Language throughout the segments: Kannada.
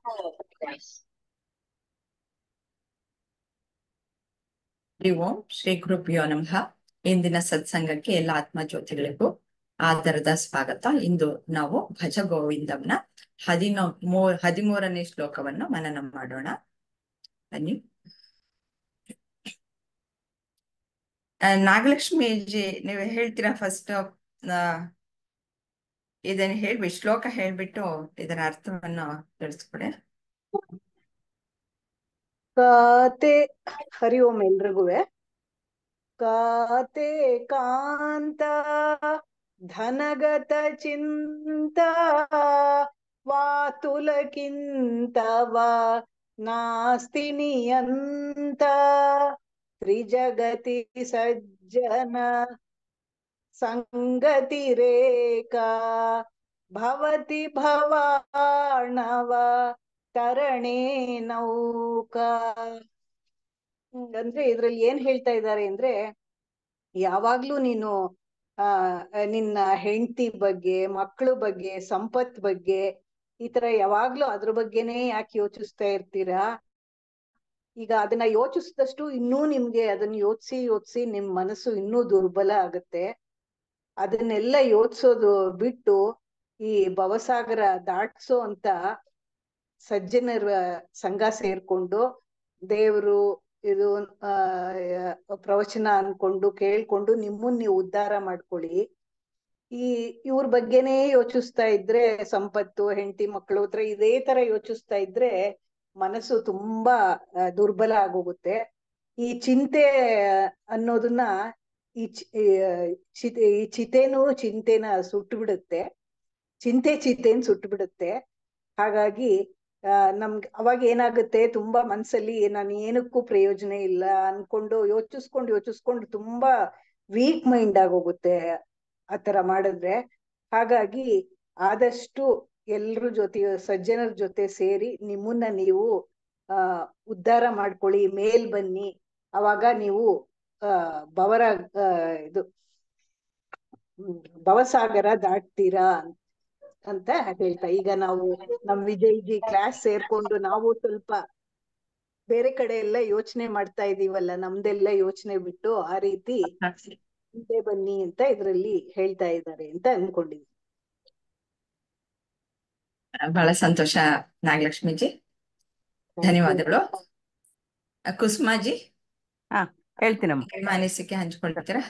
ಹರಿ ಓಂ ಶ್ರೀ ಗುರುಭ್ಯೋ ನಮಃ. ಇಂದಿನ ಸತ್ಸಂಗಕ್ಕೆ ಎಲ್ಲ ಆತ್ಮಜ್ಯೋತಿಗಳಿಗೂ ಆದರದ ಸ್ವಾಗತ. ಇಂದು ನಾವು ಭಜ ಗೋವಿಂದಂನ 13ನೇ ಶ್ಲೋಕವನ್ನು ಮನನ ಮಾಡೋಣ. ಬನ್ನಿ. ನಾಗಲಕ್ಷ್ಮೀಜಿ, ನೀವು ಹೇಳ್ತೀರಾ ಫಸ್ಟ್? ಇದನ್ನ ಹೇಳ್ಬಿಟ್ಟು ಶ್ಲೋಕ ಹೇಳ್ಬಿಟ್ಟು ಇದರ ಅರ್ಥವನ್ನು ತಿಳಿಸ್ಕೊಡಿ. ಕಾತೆ ಹರಿ ಓಂ ಎಲ್ರಿಗೂ. ಕಾತೆ ಕಾಂತ ಧನಗತ ಚಿಂತ ವಾತುಲಕಿಂತವ ನಾಸ್ತಿ ನಿಯಂತ ತ್ರಿಜಗತಿ ಸಜ್ಜನ ಸಂಗತಿರೇಕಾ ಭವತಿ ಭವಾರ್ಣವ ತರಣೇ ನೌಕಾ. ಅಂದ್ರೆ ಇದ್ರಲ್ಲಿ ಏನ್ ಹೇಳ್ತಾ ಇದ್ದಾರೆ ಅಂದ್ರೆ, ಯಾವಾಗ್ಲೂ ನೀನು ನಿನ್ನ ಹೆಂಡತಿ ಬಗ್ಗೆ, ಮಕ್ಕಳ ಬಗ್ಗೆ, ಸಂಪತ್ ಬಗ್ಗೆ, ಈ ತರ ಯಾವಾಗ್ಲೂ ಅದ್ರ ಬಗ್ಗೆನೇ ಯಾಕೆ ಯೋಚಿಸ್ತಾ ಇರ್ತೀರಾ? ಈಗ ಅದನ್ನ ಯೋಚಿಸಿದಷ್ಟು ಇನ್ನೂ ನಿಮ್ಗೆ ಅದನ್ನ ಯೋಚಿಸಿ ನಿಮ್ ಮನಸ್ಸು ಇನ್ನೂ ದುರ್ಬಲ ಆಗುತ್ತೆ. ಅದನ್ನೆಲ್ಲ ಯೋಚಿಸೋದು ಬಿಟ್ಟು ಈ ಭವಸಾಗರ ದಾಟ್ಸೋ ಅಂತ ಸಜ್ಜನರ ಸಂಘ ಸೇರ್ಕೊಂಡು ದೇವ್ರು ಇದು ಪ್ರವಚನ ಅನ್ಕೊಂಡು ಕೇಳ್ಕೊಂಡು ನಿಮ್ಮನ್ನ ನೀವು ಉದ್ಧಾರ ಮಾಡ್ಕೊಳ್ಳಿ. ಇವ್ರ ಬಗ್ಗೆನೇ ಯೋಚಿಸ್ತಾ ಇದ್ರೆ, ಸಂಪತ್ತು, ಹೆಂಡತಿ, ಮಕ್ಕಳು ಹತ್ರ ಇದೇ ತರ ಯೋಚಿಸ್ತಾ ಇದ್ರೆ ಮನಸ್ಸು ತುಂಬಾ ದುರ್ಬಲ ಆಗೋಗುತ್ತೆ. ಈ ಚಿಂತೆ ಅನ್ನೋದನ್ನ ಈ ಚಿತೆನೂ ಚಿಂತೆನ ಸುಟ್ಟು ಬಿಡುತ್ತೆ, ಚಿಂತೆನ್ ಸುಟ್ಟು ಬಿಡುತ್ತೆ. ಹಾಗಾಗಿ ನಮ್ಗೆ ಅವಾಗ ಏನಾಗುತ್ತೆ, ತುಂಬಾ ಮನ್ಸಲ್ಲಿ ನಾನು ಏನಕ್ಕೂ ಪ್ರಯೋಜನ ಇಲ್ಲ ಅನ್ಕೊಂಡು ಯೋಚಿಸ್ಕೊಂಡು ತುಂಬಾ ವೀಕ್ ಮೈಂಡ್ ಆಗೋಗುತ್ತೆ ಆತರ ಮಾಡಿದ್ರೆ. ಹಾಗಾಗಿ ಆದಷ್ಟು ಎಲ್ರ ಜೊತೆ, ಸಜ್ಜನರ ಜೊತೆ ಸೇರಿ ನಿಮ್ಮನ್ನ ನೀವು ಉದ್ಧಾರ ಮಾಡ್ಕೊಳ್ಳಿ, ಮೇಲ್ ಬನ್ನಿ. ಅವಾಗ ನೀವು ಬವರ ಇದು ಭವಸಾಗರ ದಾಟ್ತೀರಾ ಅಂತ ಹೇಳ್ತಾ, ಈಗ ನಾವು ನಮ್ ವಿಜಯ್ಜಿ ಕ್ಲಾಸ್ ಸೇರ್ಕೊಂಡು ನಾವು ಸ್ವಲ್ಪ ಬೇರೆ ಕಡೆ ಎಲ್ಲ ಯೋಚನೆ ಮಾಡ್ತಾ ಇದೀವಲ್ಲ, ನಮ್ದೆಲ್ಲ ಯೋಚನೆ ಬಿಟ್ಟು ಆ ರೀತಿ ಮುಂದೆ ಬನ್ನಿ ಅಂತ ಇದ್ರಲ್ಲಿ ಹೇಳ್ತಾ ಇದ್ದಾರೆ ಅಂತ ಅನ್ಕೊಂಡಿದ್ವಿ. ಬಹಳ ಸಂತೋಷ ನಾಗಲಕ್ಷ್ಮೀಜಿ, ಧನ್ಯವಾದಗಳು. ಕುಸುಮಾಜಿ, ಹೇಳ್ತೀನಮ್ಮ. ನಿಮ್ಮ ಅನಿಸಿಕೆ ಹಂಚ್ಕೊಳ್ತೀರಾ?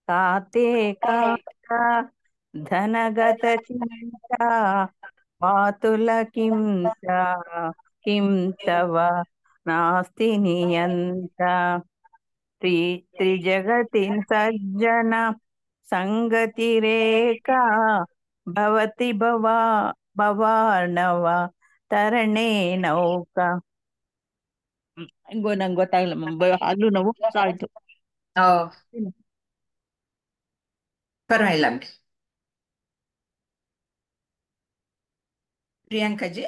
ಕಾತೆ ಕಾಂತ ಧನಗತ ಚಿಂತ ವಾತುಲ ಕಿಂ ತವ ನಾಸ್ತಿ ನಿಯಂತ ತ್ರಿಜಗತಿ ಸಜ್ಜನ ಸಂಗತಿರೇಕಾ ಭವತಿ ಭವಾರ್ಣವ ತರಣೇ ನೌಕಾ. ನಂಗೆ ಗೊತ್ತಾಗಿಲ್ಲ, ಅಲ್ಲೂ ನಾವು ಆಯ್ತು. ಪರವಾಗಿಲ್ಲ ಬಿಡಿ. ಪ್ರಿಯಾಂಕಾಜಿ,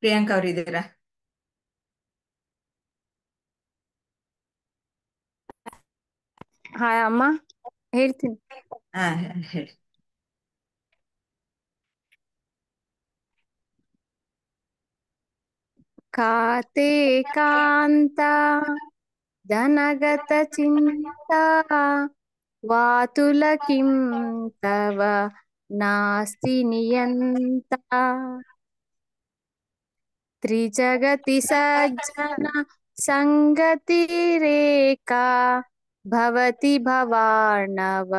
ಪ್ರಿಯಾಂಕಾ ಅವ್ರು ಇದ್ದೀರಾ? ಹಾ ಅಮ್ಮ, ಹೇಳ್ತೀನಿ. ಹೇಳಿ. ಕಾತೆ ಕಾಂತ ಧನಗತ ಚಿಂತ ವಾತುಲ ಕಿಂ ತವ ನಾಸ್ತಿ ನಿಯಂತ ತ್ರಿಜಗತಿ ಸಜ್ಜನ ಸಂಗತಿರೇಕಾ ಭವತಿ ಭವಾರ್ಣವ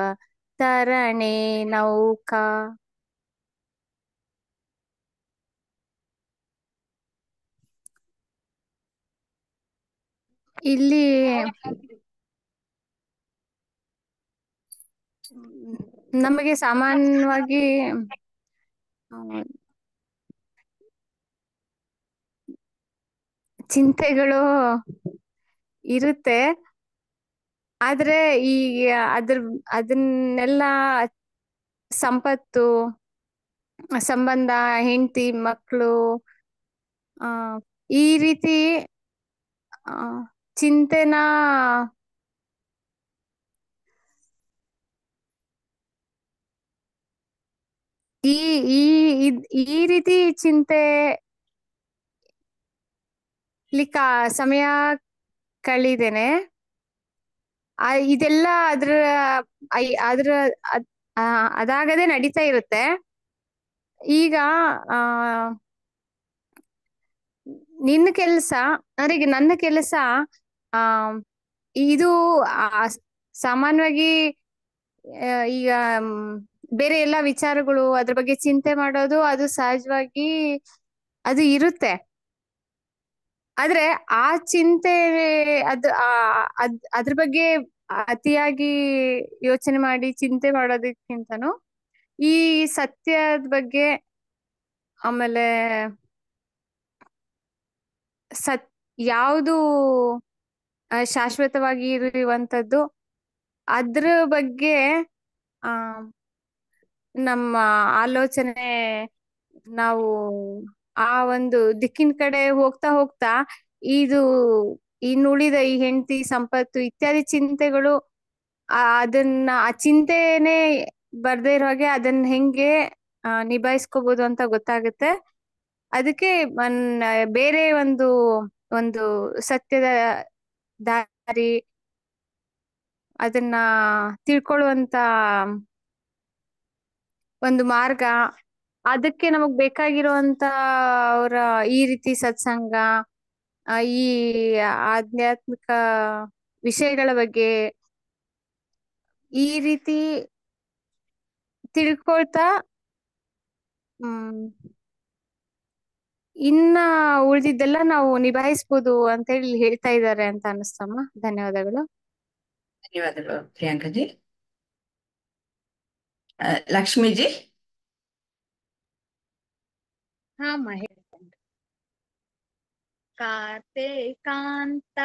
ತರಣೇ ನೌಕಾ. ಇಲ್ಲಿ ನಮಗೆ ಸಾಮಾನ್ಯವಾಗಿ ಚಿಂತೆಗಳು ಇರುತ್ತೆ, ಆದ್ರೆ ಈ ಅದನ್ನೆಲ್ಲ ಸಂಪತ್ತು, ಸಂಬಂಧ, ಹೆಂಡತಿ, ಮಕ್ಕಳು, ಈ ರೀತಿ ಚಿಂತೆನ ಈ ಈ ಈ ರೀತಿ ಚಿಂತೆ ಸಮಯ ಕಳೀದೇನೆ. ಇದೆಲ್ಲ ಅದ್ರ ಅದಾಗದೆ ನಡೀತಾ ಇರುತ್ತೆ. ಈಗ ನಿನ್ನ ಕೆಲಸ ಅಂದ್ರೆ ಈಗ ನನ್ನ ಕೆಲಸ ಆ ಇದು ಸಾಮಾನ್ಯವಾಗಿ ಈಗ ಬೇರೆ ಎಲ್ಲ ವಿಚಾರಗಳು ಅದ್ರ ಬಗ್ಗೆ ಚಿಂತೆ ಮಾಡೋದು ಅದು ಸಹಜವಾಗಿ ಅದು ಇರುತ್ತೆ. ಆದ್ರೆ ಆ ಚಿಂತೆ ಅದ್ರ ಬಗ್ಗೆ ಅತಿಯಾಗಿ ಯೋಚನೆ ಮಾಡಿ ಚಿಂತೆ ಮಾಡೋದಕ್ಕಿಂತನೂ ಈ ಸತ್ಯದ ಬಗ್ಗೆ, ಆಮೇಲೆ ಯಾವುದು ಶಾಶ್ವತವಾಗಿ ಇರುವಂತದ್ದು ಅದ್ರ ಬಗ್ಗೆ ಆ ನಮ್ಮ ಆಲೋಚನೆ ನಾವು ಆ ಒಂದು ದಿಕ್ಕಿನ ಕಡೆ ಹೋಗ್ತಾ ಹೋಗ್ತಾ ಇದು ಇನ್ನುಳಿದ ಈ ಹೆಂಡತಿ ಸಂಪತ್ತು ಇತ್ಯಾದಿ ಚಿಂತೆಗಳು ಅದನ್ನ ಆ ಚಿಂತೆನೆ ಬರ್ದೇ ಇರೋ ಹಾಗೆ ಅದನ್ನ ಹೆಂಗೆ ನಿಭಾಯಿಸ್ಕೋಬಹುದು ಅಂತ ಗೊತ್ತಾಗುತ್ತೆ. ಅದಕ್ಕೆ ಬೇರೆ ಒಂದು ಸತ್ಯದ ದಾರಿ ಅದನ್ನ ತಿಳ್ಕೊಳ್ಳುವಂತ ಒಂದು ಮಾರ್ಗ, ಅದಕ್ಕೆ ನಮಗ್ ಬೇಕಾಗಿರುವಂತ ಅವರ ಈ ರೀತಿ ಸತ್ಸಂಗ, ಈ ಆಧ್ಯಾತ್ಮಿಕ ವಿಷಯಗಳ ಬಗ್ಗೆ ಈ ರೀತಿ ತಿಳ್ಕೊಳ್ತಾ ಇನ್ನ ಉಳಿದಿದ್ದೆಲ್ಲ ನಾವು ನಿಭಾಯಿಸ್ಬೋದು ಅಂತ ಹೇಳಿ ಹೇಳ್ತಾ ಇದ್ದಾರೆ ಅಂತ ಅನಿಸ್ತಮ್ಮ. ಧನ್ಯವಾದಗಳು. ಧನ್ಯವಾದಗಳು ಪ್ರಿಯಾಂಕಜಿ. ಲಕ್ಷ್ಮೀಜಿ. ಹಾ ಹೇಳ್ತೇನೆ. ಕಾರ್ತಿಕಾಂತ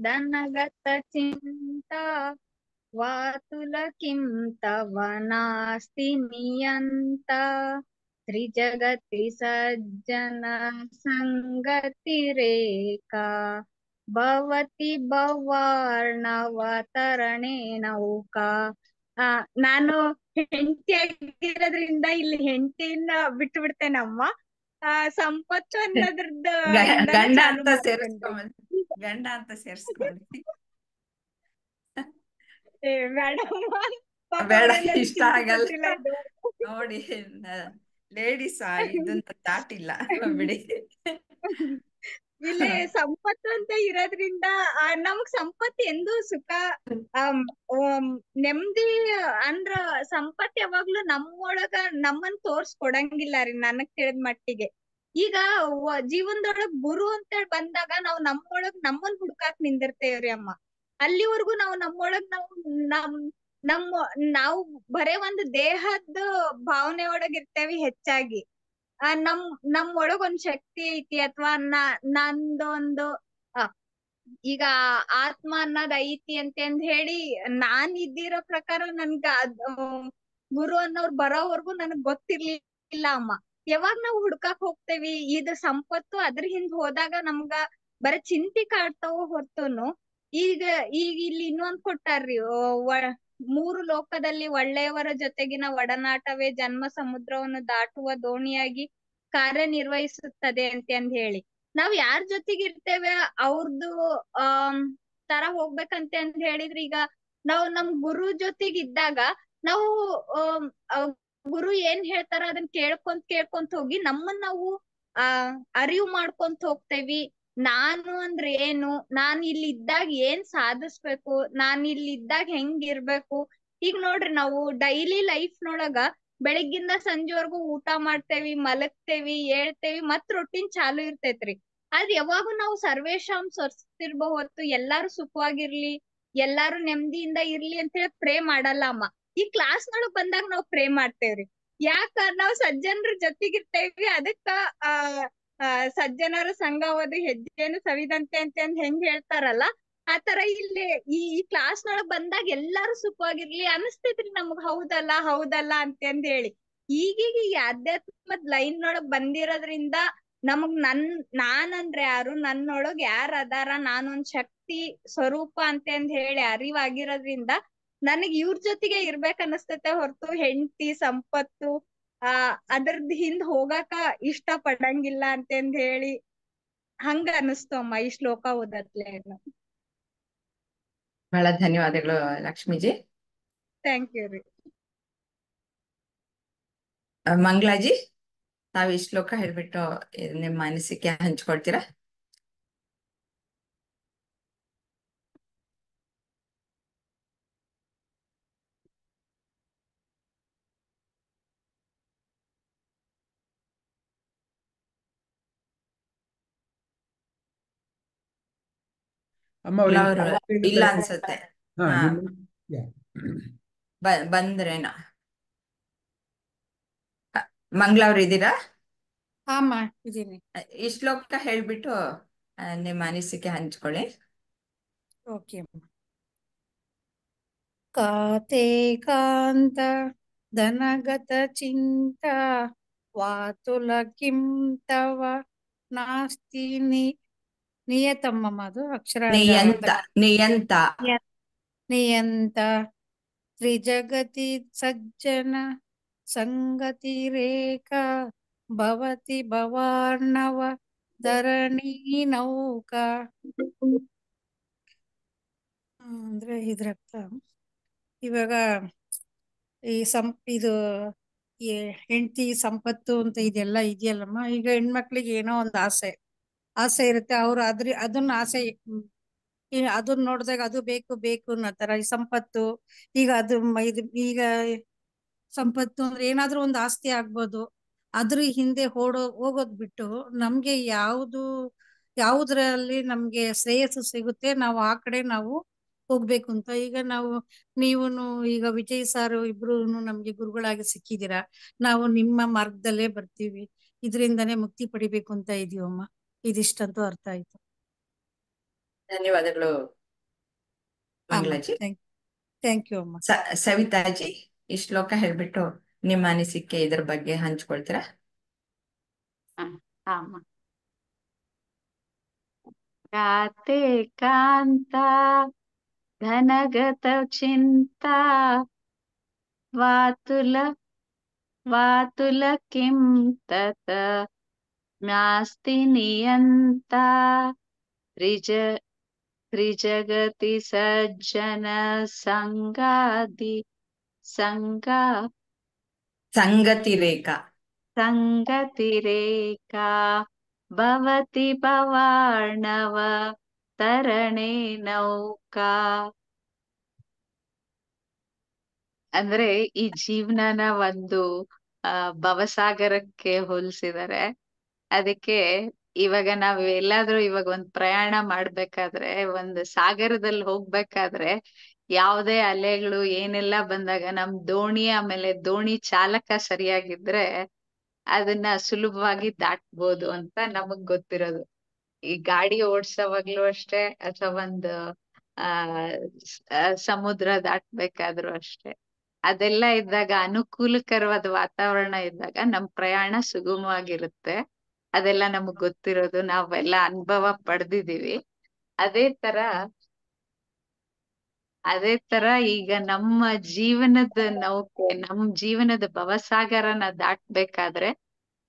ಧನಗತ ಚಿಂತ ವಾತುಲ ಕಿಂ ತವ ನಾಸ್ತಿ ನಿಯಂತ ತ್ರಿಜಗತಿ ಸಜ್ಜನ ಸಂಗತಿ ರೇಖಾ ಭವತಿ ಭವಾರ್ಣವ ತರಣೆ ನೌಕಾ. ನಾನು ಹೆಂಡತಿಯಾಗಿರೋದ್ರಿಂದ ಇಲ್ಲಿ ಹೆಂಡತಿನ ಬಿಟ್ಟು ಬಿಡ್ತೇನಮ್ಮ. ಸಂಪತ್ತು ಅನ್ನೋದ್ರದ್ದು ಗಂಡ ಅಂತ ಸೇರಿಸ್ಕೊಳ್ಳಿ. ಬೇಡ, ಇಷ್ಟ ಆಗಲ್ಲ ನೋಡಿ. ಲೇಡೀಸ್ ಇದನ್ನ ದಾಟಿಲ್ಲ ಬಿಡಿ. ಇಲ್ಲಿ ಸಂಪತ್ತು ಅಂತ ಇರೋದ್ರಿಂದ ನಮಗ್ ಸಂಪತ್ತು ಎಂದು ಸುಖ ನೆಮ್ಮದಿ ಅಂದ್ರ ಸಂಪತ್ತು ಯಾವಾಗ್ಲೂ ನಮ್ಮೊಳಗ ನಮ್ಮನ್ ತೋರ್ಸ್ಕೊಡಂಗಿಲ್ಲ ರೀ ನನಗ್ ತಿಳಿದ ಮಟ್ಟಿಗೆ. ಈಗ ಜೀವನದೊಳಗ್ ಗುರು ಅಂತೇಳಿ ಬಂದಾಗ ನಾವ್ ನಮ್ಮನ್ ಹುಡ್ಕಾಕ್ ನಿಂದಿರ್ತೇವ್ರಿ ಅಮ್ಮ. ಅಲ್ಲಿವರೆಗೂ ನಾವು ನಮ್ಮೊಳಗ್ ನಾವು ಬರೇ ಒಂದು ದೇಹದ ಭಾವನೆ ಒಳಗ್ ಇರ್ತೇವಿ ಹೆಚ್ಚಾಗಿ. ನಮ್ ಒಳಗ್ ಒಂದ್ ಶಕ್ತಿ ಐತಿ ಅಥವಾ ನಂದೊಂದು ಈಗ ಆತ್ಮ ಅನ್ನೋದ್ ಐತಿ ಅಂತಂದ್ ಹೇಳಿ ನಾನ್ ಇದ್ದಿರೋ ಪ್ರಕಾರ ನನ್ಗ ಗುರು ಅನ್ನೋರ್ ಬರೋವರ್ಗು ನನಗ್ ಗೊತ್ತಿರ್ಲಿಲ್ಲ ಅಮ್ಮ. ಯಾವಾಗ ನಾವು ಹುಡ್ಕಾಕ್ ಹೋಗ್ತೇವಿ ಇದ್ ಸಂಪತ್ತು ಅದ್ರ ಹಿಂದ್ ಹೋದಾಗ ನಮ್ಗ ಬರೀ ಚಿಂತಿ ಕಾಡ್ತಾವ ಹೊರ್ತುನು. ಈಗ ಇಲ್ಲಿ ಇನ್ನೊಂದ್ ಕೊಟ್ಟಾರ್ರಿ, 3 ಲೋಕದಲ್ಲಿ ಒಳ್ಳೆಯವರ ಜೊತೆಗಿನ ಒಡನಾಟವೇ ಜನ್ಮ ಸಮುದ್ರವನ್ನು ದಾಟುವ ದೋಣಿಯಾಗಿ ಕಾರ್ಯನಿರ್ವಹಿಸುತ್ತದೆ ಅಂತಂದ್ ಹೇಳಿ. ನಾವ್ ಯಾರ್ ಜೊತೆಗಿರ್ತೇವೆ ಅವ್ರದ್ದು ತರ ಹೋಗ್ಬೇಕಂತ ಅಂತ ಹೇಳಿದ್ರೆ, ಈಗ ನಾವು ನಮ್ ಗುರು ಜೊತೆಗಿದ್ದಾಗ ನಾವು ಗುರು ಏನ್ ಹೇಳ್ತಾರ ಅದನ್ನ ಕೇಳ್ಕೊಂತ ಹೋಗಿ ನಮ್ಮನ್ನ ನಾವು ಅರಿವು ಮಾಡ್ಕೊಂತ ಹೋಗ್ತೇವಿ. ನಾನು ಅಂದ್ರೆ ಏನು, ನಾನ್ ಇಲ್ಲಿ ಇದ್ದಾಗ ಏನ್ ಸಾಧಿಸ್ಬೇಕು, ನಾನ್ ಇಲ್ಲಿ ಇದ್ದಾಗ ಹೆಂಗಿರ್ಬೇಕು. ಈಗ ನೋಡ್ರಿ, ನಾವು ಡೈಲಿ ಲೈಫ್ ನೊಳಗ ಬೆಳಗ್ಗಿಂದ ಸಂಜೆವರೆಗೂ ಊಟ ಮಾಡ್ತೇವಿ, ಮಲಗ್ತೇವಿ, ಏಳ್ತೇವಿ, ಮತ್ ರೊಟೀನ್ ಚಾಲು ಇರ್ತೈತ್ರಿ. ಆದ್ರೆ ಯಾವಾಗೂ ನಾವು ಸರ್ವೇಶಾಂ ಸ್ವಸ್ತಿರ್ಬೋ ಹೊತ್ತು ಎಲ್ಲಾರು ಸುಖವಾಗಿರ್ಲಿ, ಎಲ್ಲಾರು ನೆಮ್ಮದಿಯಿಂದ ಇರ್ಲಿ ಅಂತ ಹೇಳಿ ಪ್ರೇ ಮಾಡಲ್ಲ ಅಮ್ಮ. ಈ ಕ್ಲಾಸ್ ನೊಳಗ್ ಬಂದಾಗ ನಾವ್ ಪ್ರೇ ಮಾಡ್ತೇವ್ರಿ. ಯಾಕ ನಾವ್ ಸಜ್ಜನರ ಜೊತೆಗಿರ್ತೇವಿ, ಅದಕ್ಕ ಸಜ್ಜನರ ಸಂಘವಾದ ಹೆಜ್ಜೆನು ಸವಿದಂತೆ ಅಂತ ಹೆಂಗ್ ಹೇಳ್ತಾರಲ್ಲ, ಆತರ ಇಲ್ಲಿ ಈ ಕ್ಲಾಸ್ ನೊಳಗ್ ಬಂದಾಗ ಎಲ್ಲಾರು ಸುಖವಾಗಿರ್ಲಿ ಅನಸ್ತೈತ್ರಿ ನಮಗ್. ಹೌದಲ್ಲ ಅಂತಂದ್ ಹೇಳಿ ಈಗೀಗ ಈ ಆಧ್ಯಾತ್ಮದ ಲೈನ್ ನೊಳಗ್ ಬಂದಿರೋದ್ರಿಂದ ನಮಗ್ ನಾನಂದ್ರೆ ಯಾರು, ನನ್ನೊಳಗ್ ಯಾರ್ ಅದಾರ, ನಾನೊಂದ್ ಶಕ್ತಿ ಸ್ವರೂಪ ಅಂತಂದ್ ಹೇಳಿ ಅರಿವಾಗಿರೋದ್ರಿಂದ ನನಗ್ ಇವ್ರ ಜೊತೆಗೆ ಇರ್ಬೇಕ್ ಅನಸ್ತತೆ ಹೊರತು ಹೆಂಡತಿ ಸಂಪತ್ತು ಅದ್ರದ್ ಹಿಂದ್ ಹೋಗಾಕ ಇಷ್ಟ ಪಡಂಗಿಲ್ಲ ಅಂತಂದ್ ಹೇಳಿ ಹಂಗ ಅನಸ್ತು ಅಮ್ಮ ಈ ಶ್ಲೋಕ ಓದತ್ಲೆ. ಬಹಳ ಧನ್ಯವಾದಗಳು ಲಕ್ಷ್ಮೀಜಿ. ಥ್ಯಾಂಕ್ ಯು ರೀ. ಮಂಗಳಾಜಿ, ತಾವು ಈ ಶ್ಲೋಕ ಹೇಳ್ಬಿಟ್ಟು ನಿಮ್ಮ ಅನಿಸಿಕೆ ಹಂಚ್ಕೊಳ್ತೀರಾ? ಅಮ್ಮ ಅವ್ರಿಗೆ ಅವರು ಇಲ್ಲ ಅನ್ಸುತ್ತೆ. ಹಾ ಹಾ, yeah. ಬಂದ್ರೇನ? ಮಂಗಳವ್ರು ಇದ್ದೀರಾ? ಹಾಮ್ಮ ಇದೀನಿ. ಈ ಶ್ಲೋಕ ಹೇಳ್ಬಿಟ್ಟು ನಿಮ್ಮ ಅನಿಸಿಕೆ ಹಂಚ್ಕೊಳ್ಳಿ. ಓಕೆ. ಕಾತೆ ಕಾಂತ ಧನಗತ ಚಿಂತ ವಾತುಲ ಕಿಂ ತವ ನಾಸ್ತಿ ನಿಯತಮ್ಮ. ಅದು ಅಕ್ಷರ ನಿಯಂತ ನಿಯಂತ ನಿಯಂತ ತ್ರಿಜಗತಿ ಸಜ್ಜನ ಸಂಗತಿ ರೇಖಾ ಭವತಿ ಭವಾರ್ಣವ ಧರಣಿ ನೌಕಾ. ಅಂದ್ರೆ ಇದ್ರರ್ಥ ಇವಾಗ ಇದು ಹೆಂಡತಿ ಸಂಪತ್ತು ಅಂತ ಇದೆಲ್ಲ ಇದೆಯಲ್ಲಮ್ಮ. ಈಗ ಹೆಣ್ಮಕ್ಳಿಗೆ ಏನೋ ಒಂದು ಆಸೆ ಇರುತ್ತೆ. ಅವ್ರು ಅದನ್ನ ಆಸೆ ಅದನ್ನ ನೋಡಿದಾಗ ಅದು ಬೇಕು ಬೇಕು ಅನ್ನೋ ತರ ಈ ಸಂಪತ್ತು. ಈಗ ಈಗ ಸಂಪತ್ತು ಅಂದ್ರೆ ಏನಾದ್ರೂ ಒಂದು ಆಸ್ತಿ ಆಗ್ಬೋದು. ಅದ್ರ ಹಿಂದೆ ಹೋಗೋದ್ ಬಿಟ್ಟು ನಮ್ಗೆ ಯಾವುದ್ರಲ್ಲಿ ನಮ್ಗೆ ಶ್ರೇಯಸ್ಸು ಸಿಗುತ್ತೆ ನಾವು ಆ ಕಡೆ ನಾವು ಹೋಗ್ಬೇಕು ಅಂತ. ಈಗ ನೀವುನು ಈಗ ವಿಜಯ್ ಸಾರು ಇಬ್ರು ನಮ್ಗೆ ಗುರುಗಳಾಗಿ ಸಿಕ್ಕಿದ್ದೀರಾ. ನಾವು ನಿಮ್ಮ ಮಾರ್ಗದಲ್ಲೇ ಬರ್ತೀವಿ. ಇದರಿಂದಾನೇ ಮುಕ್ತಿ ಪಡಿಬೇಕು ಅಂತ ಇದೀವಮ್ಮ. ಇದಿಷ್ಟಂತೂ ಅರ್ಥ ಆಯ್ತು. ಧನ್ಯವಾದಗಳು ಮಂಗಳಾಜಿ. ಥ್ಯಾಂಕ್ ಯು ಅಮ್ಮ. ಸವಿತಾಜಿ, ಈ ಶ್ಲೋಕ ಹೇಳ್ಬಿಟ್ಟು ನಿಮ್ಮ ಅನಿಸಿಕೆ ಇದ್ರ ಬಗ್ಗೆ ಹಂಚ್ಕೊಳ್ತೀರಾ? ಅಮ್ಮ. ಕಾತೆ ಕಾಂತ ಧನಗತ ಚಿಂತ ವಾತುಲ ಕಿಂ ತತ ನಾಸ್ತಿ ನಿಯಂತ ತ್ರಿಜಗತಿ ಸಜ್ಜನ ಸಂಗತಿ ರೇಖಾ ಭವತಿ ಭವಾರ್ಣವ ತರಣೆ ನೌಕಾ. ಅಂದ್ರೆ ಈ ಜೀವನನ ಒಂದು ಭವಸಾಗರಕ್ಕೆ ಹೋಲಿಸಿದ್ದಾರೆ. ಅದಕ್ಕೆ ಇವಾಗ ನಾವ್ ಎಲ್ಲಾದ್ರೂ ಇವಾಗ ಒಂದ್ ಪ್ರಯಾಣ ಮಾಡ್ಬೇಕಾದ್ರೆ, ಒಂದು ಸಾಗರದಲ್ಲಿ ಹೋಗ್ಬೇಕಾದ್ರೆ ಯಾವುದೇ ಅಲೆಗಳು ಏನೆಲ್ಲ ಬಂದಾಗ ನಮ್ ದೋಣಿ ಆಮೇಲೆ ದೋಣಿ ಚಾಲಕ ಸರಿಯಾಗಿದ್ರೆ ಅದನ್ನ ಸುಲಭವಾಗಿ ದಾಟ್ಬೋದು ಅಂತ ನಮಗ್ ಗೊತ್ತಿರೋದು. ಈ ಗಾಡಿ ಓಡ್ಸೋವಾಗ್ಲೂ ಅಷ್ಟೇ ಅಥವಾ ಒಂದು ಸಮುದ್ರ ದಾಟ್ಬೇಕಾದ್ರೂ ಅಷ್ಟೇ, ಅದೆಲ್ಲ ಇದ್ದಾಗ ಅನುಕೂಲಕರವಾದ ವಾತಾವರಣ ಇದ್ದಾಗ ನಮ್ ಪ್ರಯಾಣ ಸುಗಮವಾಗಿರುತ್ತೆ. ಅದೆಲ್ಲ ನಮಗ್ ಗೊತ್ತಿರೋದು, ನಾವೆಲ್ಲ ಅನುಭವ ಪಡೆದಿದೀವಿ. ಅದೇ ತರ ಈಗ ನಮ್ಮ ಜೀವನದ ನೌಕೆ, ನಮ್ ಜೀವನದ ಭವಸಾಗರನ ದಾಟ್ಬೇಕಾದ್ರೆ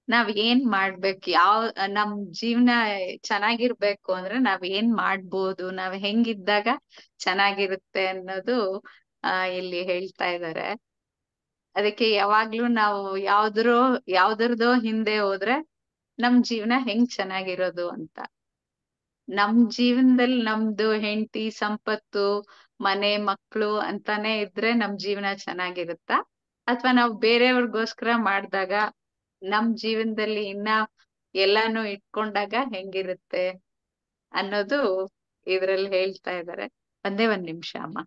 ನಾವ್ ಏನ್ ಮಾಡ್ಬೇಕು, ನಮ್ ಜೀವನ ಚೆನ್ನಾಗಿರ್ಬೇಕು ಅಂದ್ರೆ ನಾವ್ ಏನ್ ಮಾಡ್ಬೋದು, ನಾವ್ ಹೆಂಗಿದ್ದಾಗ ಚೆನ್ನಾಗಿರುತ್ತೆ ಅನ್ನೋದು ಇಲ್ಲಿ ಹೇಳ್ತಾ ಇದ್ದಾರೆ. ಅದಕ್ಕೆ ಯಾವಾಗ್ಲೂ ನಾವು ಯಾವ್ದ್ರದೋ ಹಿಂದೆ ಹೋದ್ರೆ ನಮ್ ಜೀವನ ಹೆಂಗ್ ಚೆನ್ನಾಗಿರೋದು ಅಂತ. ನಮ್ ಜೀವನದಲ್ಲಿ ನಮ್ದು ಹೆಂಡತಿ ಸಂಪತ್ತು ಮನೆ ಮಕ್ಳು ಅಂತಾನೆ ಇದ್ರೆ ನಮ್ ಜೀವನ ಚೆನ್ನಾಗಿರುತ್ತಾ, ಅಥವಾ ನಾವ್ ಬೇರೆಯವ್ರಿಗೋಸ್ಕರ ಮಾಡ್ದಾಗ ನಮ್ ಜೀವನದಲ್ಲಿ ಇನ್ನ ಎಲ್ಲಾನು ಇಟ್ಕೊಂಡಾಗ ಹೆಂಗಿರುತ್ತೆ ಅನ್ನೋದು ಇದ್ರಲ್ಲಿ ಹೇಳ್ತಾ ಇದ್ದಾರೆ. ಒಂದ್ ನಿಮಿಷ ಅಮ್ಮ.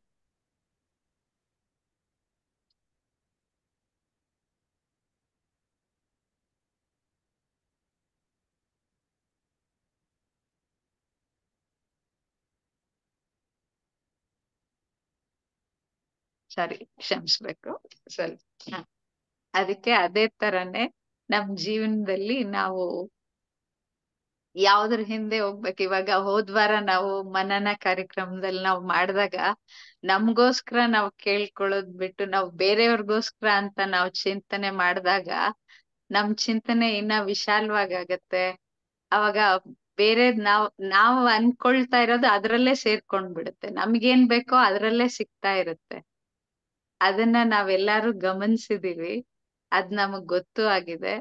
ಸರಿ, ಕ್ಷಮಿಸ್ಬೇಕು ಸ್ವಲ್ಪ. ಅದಕ್ಕೆ ಅದೇ ತರನೇ ನಮ್ ಜೀವನದಲ್ಲಿ ನಾವು ಯಾವ್ದ್ರ ಹಿಂದೆ ಹೋಗ್ಬೇಕು. ಇವಾಗ ಹೋದ್ವಾರ ನಾವು ಮನನ ಕಾರ್ಯಕ್ರಮದಲ್ಲಿ ನಾವು ಮಾಡಿದಾಗ ನಮ್ಗೋಸ್ಕರ ನಾವು ಕೇಳ್ಕೊಳ್ಳೋದ್ ಬಿಟ್ಟು ನಾವು ಬೇರೆಯವ್ರಿಗೋಸ್ಕರ ಅಂತ ನಾವು ಚಿಂತನೆ ಮಾಡಿದಾಗ ನಮ್ ಚಿಂತನೆ ಇನ್ನ ವಿಶಾಲವಾಗತ್ತೆ. ಅವಾಗ ಬೇರೆ ನಾವ್ ಅನ್ಕೊಳ್ತಾ ಇರೋದು ಅದ್ರಲ್ಲೇ ಸೇರ್ಕೊಂಡ್ ಬಿಡುತ್ತೆ. ನಮ್ಗೇನ್ ಬೇಕೋ ಅದ್ರಲ್ಲೇ ಸಿಗ್ತಾ ಇರುತ್ತೆ. ಅದನ್ನ ನಾವೆಲ್ಲರೂ ಗಮನಿಸಿದೀವಿ, ಅದ್ ನಮಗ್ ಗೊತ್ತು ಆಗಿದೆ.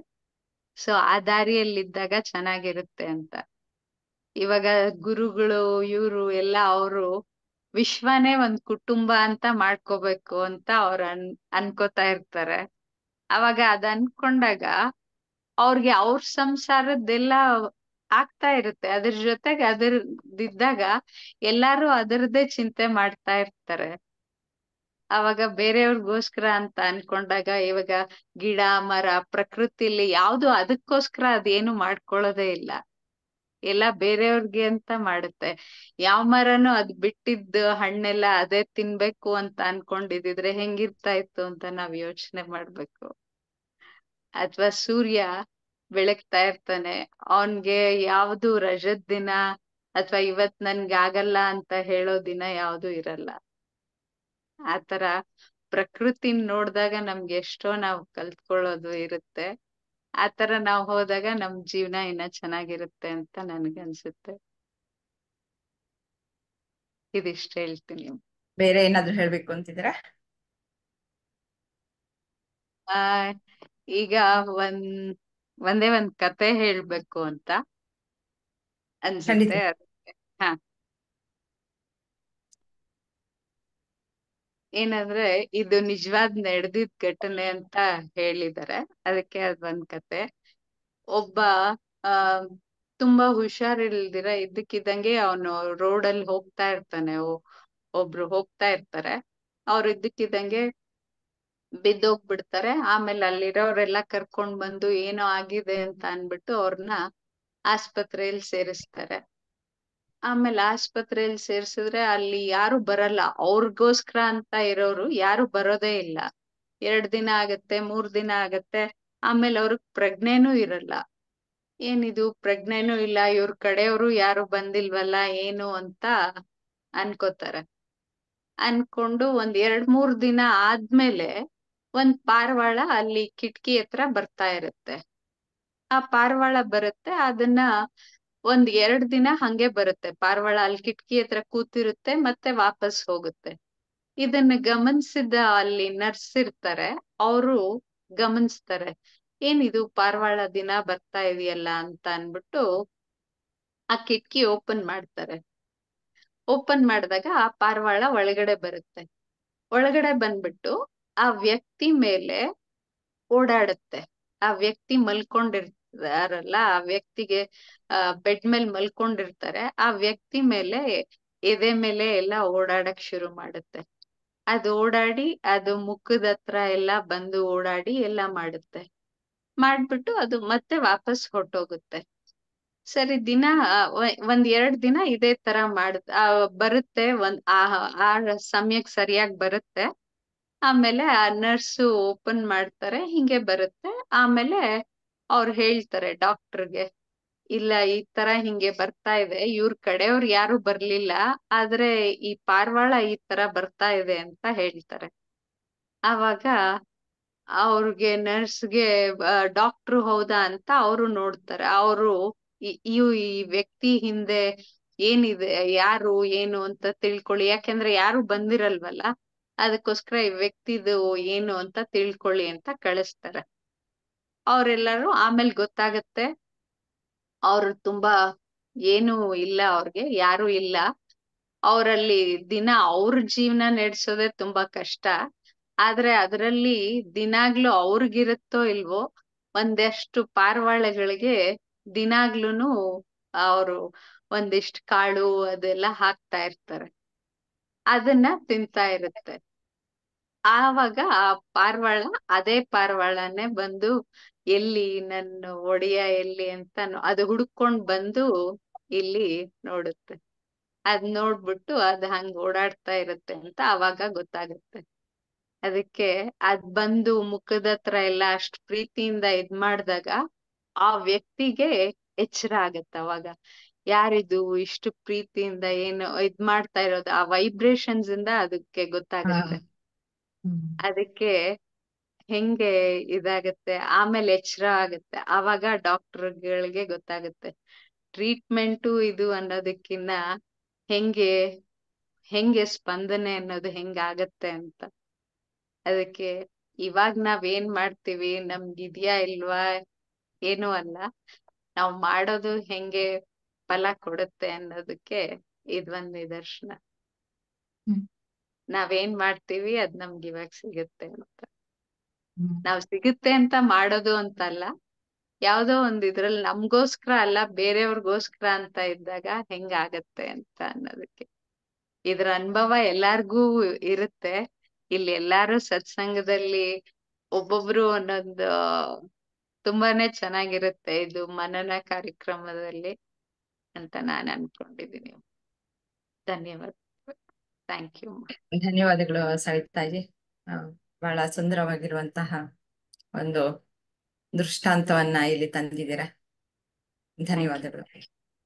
ಸೊ ಆ ದಾರಿಯಲ್ಲಿದ್ದಾಗ ಚೆನ್ನಾಗಿರುತ್ತೆ ಅಂತ. ಇವಾಗ ಗುರುಗಳು ಇವ್ರು ಎಲ್ಲ ಅವರು ವಿಶ್ವನೇ ಒಂದ್ ಕುಟುಂಬ ಅಂತ ಮಾಡ್ಕೋಬೇಕು ಅಂತ ಅವ್ರ ಅನ್ಕೋತಾ ಇರ್ತಾರೆ. ಅವಾಗ ಅದ್ ಅನ್ಕೊಂಡಾಗ ಅವ್ರಿಗೆ ಅವ್ರ ಸಂಸಾರದ್ದೆಲ್ಲ ಆಗ್ತಾ ಇರುತ್ತೆ. ಅದ್ರ ಜೊತೆಗೆ ಅದರದಿದ್ದಾಗ ಎಲ್ಲಾರು ಅದರದ್ದೇ ಚಿಂತೆ ಮಾಡ್ತಾ ಇರ್ತಾರೆ. ಅವಾಗ ಬೇರೆಯವ್ರಿಗೋಸ್ಕರ ಅಂತ ಅನ್ಕೊಂಡಾಗ ಇವಾಗ ಗಿಡ ಮರ ಪ್ರಕೃತಿಲಿ ಯಾವ್ದು ಅದಕ್ಕೋಸ್ಕರ ಅದೇನು ಮಾಡ್ಕೊಳ್ಳೋದೇ ಇಲ್ಲ. ಎಲ್ಲ ಬೇರೆಯವ್ರಿಗೆ ಅಂತ ಮಾಡುತ್ತೆ. ಯಾವ ಮರನು ಅದ್ ಬಿಟ್ಟಿದ್ದು ಹಣ್ಣೆಲ್ಲ ಅದೇ ತಿನ್ಬೇಕು ಅಂತ ಅನ್ಕೊಂಡಿದ್ರೆ ಹೆಂಗಿರ್ತಾ ಇತ್ತು ಅಂತ ನಾವ್ ಯೋಚನೆ ಮಾಡ್ಬೇಕು. ಅಥವಾ ಸೂರ್ಯ ಬೆಳಗ್ತಾ ಇರ್ತಾನೆ, ಅವನ್ಗೆ ಯಾವ್ದು ರಜದ್ ದಿನ ಅಥವಾ ಇವತ್ ನನ್ಗೆ ಆಗಲ್ಲ ಅಂತ ಹೇಳೋ ದಿನ ಯಾವ್ದು ಇರಲ್ಲ. ಆತರ ಪ್ರಕೃತಿನ ನೋಡ್ದಾಗ ನಮ್ಗೆ ಎಷ್ಟೋ ನಾವು ಕಲ್ತ್ಕೊಳ್ಳೋದು ಇರುತ್ತೆ. ಆತರ ನಾವ್ ಹೋದಾಗ ನಮ್ ಜೀವನ ಇನ್ನ ಚೆನ್ನಾಗಿರುತ್ತೆ ಅಂತ ನನ್ಗನ್ಸುತ್ತೆ. ಇದಿಷ್ಟ ಹೇಳ್ತೀನಿ. ಬೇರೆ ಏನಾದ್ರು ಹೇಳ್ಬೇಕು ಅಂತಿದ್ದೀರಾ? ಆ ಈಗ ಒಂದೇ ಒಂದ್ ಕತೆ ಹೇಳ್ಬೇಕು ಅಂತ ಖಂಡಿತ. ಅನ್ಸುತ್ತೆ. ಹಾ, ಏನಂದ್ರೆ ಇದು ನಿಜವಾದ್ ನಡೆದಿದ್ ಘಟನೆ ಅಂತ ಹೇಳಿದ್ದಾರೆ. ಅದಕ್ಕೆ ಅದ್ ಒಂದ್ ಕತೆ. ಒಬ್ಬ ಆ ತುಂಬಾ ಹುಷಾರಿಲ್ದಿರ ಇದ್ದಕ್ಕಿದ್ದಂಗೆ ಅವನು ರೋಡಲ್ಲಿ ಹೋಗ್ತಾ ಇರ್ತಾನೆ. ಒಬ್ರು ಹೋಗ್ತಾ ಇರ್ತಾರೆ. ಅವ್ರು ಇದ್ದಕ್ಕಿದ್ದಂಗೆ ಬಿದ್ದೋಗ್ಬಿಡ್ತಾರೆ. ಆಮೇಲೆ ಅಲ್ಲಿರೋರೆಲ್ಲ ಕರ್ಕೊಂಡ್ ಬಂದು ಏನೋ ಆಗಿದೆ ಅಂತ ಅನ್ಬಿಟ್ಟು ಅವ್ರನ್ನ ಆಸ್ಪತ್ರೆಯಲ್ಲಿ ಸೇರಿಸ್ತಾರೆ. ಆಮೇಲೆ ಆಸ್ಪತ್ರೆಯಲ್ಲಿ ಸೇರ್ಸಿದ್ರೆ ಅಲ್ಲಿ ಯಾರು ಬರಲ್ಲ. ಅವ್ರಿಗೋಸ್ಕರ ಅಂತ ಇರೋರು ಯಾರು ಬರೋದೇ ಇಲ್ಲ. 2 ದಿನ ಆಗತ್ತೆ, 3 ದಿನ ಆಗತ್ತೆ. ಆಮೇಲೆ ಅವ್ರಿಗೆ ಪ್ರಜ್ಞೆನೂ ಇರಲ್ಲ. ಏನಿದು ಪ್ರಜ್ಞೆನೂ ಇಲ್ಲ, ಇವ್ರ ಕಡೆಯವರು ಯಾರು ಬಂದಿಲ್ವಲ್ಲ ಏನು ಅಂತ ಅನ್ಕೋತಾರೆ. ಅನ್ಕೊಂಡು ಒಂದ್ 2-3 ದಿನ ಆದ್ಮೇಲೆ ಒಂದ್ ಪಾರಿವಾಳ ಅಲ್ಲಿ ಕಿಟಕಿ ಹತ್ರ ಬರ್ತಾ ಇರುತ್ತೆ. ಆ ಪಾರಿವಾಳ ಬರುತ್ತೆ. ಅದನ್ನ ಒಂದ್ 2 ದಿನ ಹಂಗೆ ಬರುತ್ತೆ. ಪಾರಿವಾಳ ಅಲ್ಲಿ ಕಿಟಕಿ ಹತ್ರ ಕೂತಿರುತ್ತೆ, ಮತ್ತೆ ವಾಪಸ್ ಹೋಗುತ್ತೆ. ಇದನ್ನ ಗಮನಿಸಿದ ಅಲ್ಲಿ ನರ್ಸ್ ಇರ್ತಾರೆ, ಅವರು ಗಮನಿಸ್ತಾರೆ. ಏನಿದು ಪಾರಿವಾಳ ದಿನ ಬರ್ತಾ ಇದೆಯಲ್ಲ ಅಂತ ಅನ್ಬಿಟ್ಟು ಆ ಕಿಟಕಿ ಓಪನ್ ಮಾಡ್ತಾರೆ. ಓಪನ್ ಮಾಡಿದಾಗ ಆ ಪಾರಿವಾಳ ಒಳಗಡೆ ಬರುತ್ತೆ. ಒಳಗಡೆ ಬಂದ್ಬಿಟ್ಟು ಆ ವ್ಯಕ್ತಿ ಮೇಲೆ ಓಡಾಡುತ್ತೆ. ಆ ವ್ಯಕ್ತಿ ಮಲ್ಕೊಂಡಿರ್ತಾರಲ್ಲ, ಆ ವ್ಯಕ್ತಿಗೆ ಬೆಡ್ ಮೇಲೆ ಮಲ್ಕೊಂಡಿರ್ತಾರೆ. ಆ ವ್ಯಕ್ತಿ ಮೇಲೆ ಎದೆ ಮೇಲೆ ಎಲ್ಲ ಓಡಾಡಕ್ ಶುರು ಮಾಡುತ್ತೆ. ಅದು ಓಡಾಡಿ ಅದು ಮುಖದ ಹತ್ರ ಎಲ್ಲ ಬಂದು ಓಡಾಡಿ ಎಲ್ಲ ಮಾಡುತ್ತೆ. ಮಾಡ್ಬಿಟ್ಟು ಅದು ಮತ್ತೆ ವಾಪಸ್ ಹೊರ್ಟೋಗುತ್ತೆ. ಸರಿ, ದಿನ ಒಂದ್ 2 ದಿನ ಇದೇ ತರ ಬರುತ್ತೆ. ಆ ಸಮಯಕ್ಕೆ ಸರಿಯಾಗಿ ಬರುತ್ತೆ. ಆಮೇಲೆ ಆ ನರ್ಸು ಓಪನ್ ಮಾಡ್ತಾರೆ, ಹಿಂಗೆ ಬರುತ್ತೆ. ಆಮೇಲೆ ಅವ್ರು ಹೇಳ್ತಾರೆ ಡಾಕ್ಟರ್ಗೆ, ಇಲ್ಲ ಈ ತರ ಹಿಂಗೆ ಬರ್ತಾ ಇದೆ, ಇವ್ರ ಕಡೆಯವ್ರು ಯಾರು ಬರ್ಲಿಲ್ಲ, ಆದ್ರೆ ಈ ಪಾರಿವಾಳ ಈ ತರ ಬರ್ತಾ ಇದೆ ಅಂತ ಹೇಳ್ತಾರೆ. ಆವಾಗ ಅವ್ರಿಗೆ ನರ್ಸ್ಗೆ ಡಾಕ್ಟ್ರು ಹೌದಾ ಅಂತ ಅವರು ನೋಡ್ತಾರೆ. ಅವರು ಈ ವ್ಯಕ್ತಿ ಹಿಂದೆ ಏನಿದೆ, ಯಾರು ಏನು ಅಂತ ತಿಳ್ಕೊಳ್ಳಿ, ಯಾಕೆಂದ್ರೆ ಯಾರು ಬಂದಿರಲ್ವಲ್ಲ, ಅದಕ್ಕೋಸ್ಕರ ಈ ವ್ಯಕ್ತಿದು ಏನು ಅಂತ ತಿಳ್ಕೊಳ್ಳಿ ಅಂತ ಕಳಿಸ್ತಾರೆ. ಅವ್ರೆಲ್ಲರೂ ಆಮೇಲೆ ಗೊತ್ತಾಗತ್ತೆ ಅವ್ರು ತುಂಬಾ ಏನು ಇಲ್ಲ, ಅವ್ರಿಗೆ ಯಾರು ಇಲ್ಲ. ಅವರಲ್ಲಿ ದಿನ ಅವ್ರ ಜೀವನ ನಡೆಸೋದೇ ತುಂಬಾ ಕಷ್ಟ. ಆದ್ರೆ ಅದರಲ್ಲಿ ದಿನಾಗ್ಲೂ ಅವ್ರಿಗಿರುತ್ತೋ ಇಲ್ವೋ ಒಂದಷ್ಟು ಪಾರಿವಾಳಗಳಿಗೆ ದಿನಾಗ್ಲೂನು ಅವರು ಒಂದಿಷ್ಟು ಕಾಳು ಅದೆಲ್ಲ ಹಾಕ್ತಾ ಇರ್ತಾರೆ. ಅದನ್ನ ತಿಂತಾ ಇರುತ್ತೆ. ಆವಾಗ ಆ ಪಾರಿವಾಳ ಅದೇ ಪಾರಿವಾಳನೇ ಬಂದು ಎಲ್ಲಿ ನನ್ನ ಒಡೆಯ ಎಲ್ಲಿ ಅಂತ ಅದು ಹುಡುಕೊಂಡ್ ಬಂದು ಇಲ್ಲಿ ನೋಡುತ್ತೆ. ಅದ್ ನೋಡ್ಬಿಟ್ಟು ಅದ್ ಹಂಗ್ ಓಡಾಡ್ತಾ ಇರುತ್ತೆ ಅಂತ ಅವಾಗ ಗೊತ್ತಾಗುತ್ತೆ. ಅದಕ್ಕೆ ಅದ್ ಬಂದು ಮುಖದ ಹತ್ರ ಎಲ್ಲ ಅಷ್ಟ್ ಪ್ರೀತಿಯಿಂದ ಇದ್ ಮಾಡ್ದಾಗ ಆ ವ್ಯಕ್ತಿಗೆ ಎಚ್ಚರ ಆಗತ್ತೆ ಅವಾಗ. ಯಾರಿದು ಇಷ್ಟು ಪ್ರೀತಿಯಿಂದ ಏನು ಇದ್ ಮಾಡ್ತಾ ಇರೋದು, ಆ ವೈಬ್ರೇಷನ್ಸ್ ಇಂದ ಅದಕ್ಕೆ ಗೊತ್ತಾಗತ್ತೆ. ಅದಕ್ಕೆ ಹೆಂಗೆ ಇದಾಗತ್ತೆ, ಆಮೇಲೆ ಎಚ್ಚರ ಆಗತ್ತೆ. ಆವಾಗ ಡಾಕ್ಟರ್ಗಳಿಗೆ ಗೊತ್ತಾಗತ್ತೆ ಟ್ರೀಟ್ಮೆಂಟು ಇದು ಅನ್ನೋದಕ್ಕಿನ್ನ ಹೆಂಗೆ ಹೆಂಗೆ ಸ್ಪಂದನೆ ಅನ್ನೋದು ಹೆಂಗಾಗತ್ತೆ ಅಂತ. ಅದಕ್ಕೆ ಇವಾಗ ನಾವೇನ್ ಮಾಡ್ತೀವಿ ನಮ್ಗಿದ್ಯಾ ಇಲ್ವಾ ಏನೂ ಅಲ್ಲ, ನಾವ್ ಮಾಡೋದು ಹೆಂಗೆ ಫಲ ಕೊಡುತ್ತೆ ಅನ್ನೋದಕ್ಕೆ ಇದೊಂದ್ ನಿದರ್ಶನ. ನಾವೇನ್ ಮಾಡ್ತೀವಿ ಅದ್ ನಮ್ಗೆ ಇವಾಗ ಸಿಗುತ್ತೆ ಅಂತ. ನಾವ್ ಸಿಗುತ್ತೆ ಅಂತ ಮಾಡೋದು ಅಂತಲ್ಲ, ಯಾವ್ದೋ ಒಂದ್ ಇದ್ರಲ್ಲಿ ನಮ್ಗೋಸ್ಕರ ಅಲ್ಲ ಬೇರೆಯವ್ರಿಗೋಸ್ಕರ ಅಂತ ಇದ್ದಾಗ ಹೆಂಗಾಗತ್ತೆ ಅಂತ ಅನ್ನೋದಕ್ಕೆ. ಇದ್ರ ಅನುಭವ ಎಲ್ಲಾರ್ಗೂ ಇರುತ್ತೆ. ಇಲ್ಲಿ ಎಲ್ಲಾರು ಸತ್ಸಂಗದಲ್ಲಿ ಒಬ್ಬೊಬ್ರು ಒಂದೊಂದು ತುಂಬಾನೇ ಚೆನ್ನಾಗಿರುತ್ತೆ ಇದು ಮನನ ಕಾರ್ಯಕ್ರಮದಲ್ಲಿ ಅಂತ ನಾನ್ ಅನ್ಕೊಂಡಿದೀನಿ. ಧನ್ಯವಾದ. Thank you. ಧನ್ಯವಾದಗಳು ಸವಿತಾಜಿ. ಬಹಳ ಸುಂದರವಾಗಿರುವಂತಹ ಒಂದು ದೃಷ್ಟಾಂತವನ್ನ ಇಲ್ಲಿ ತಂದಿದ್ದೀರಾ. ಧನ್ಯವಾದಗಳು.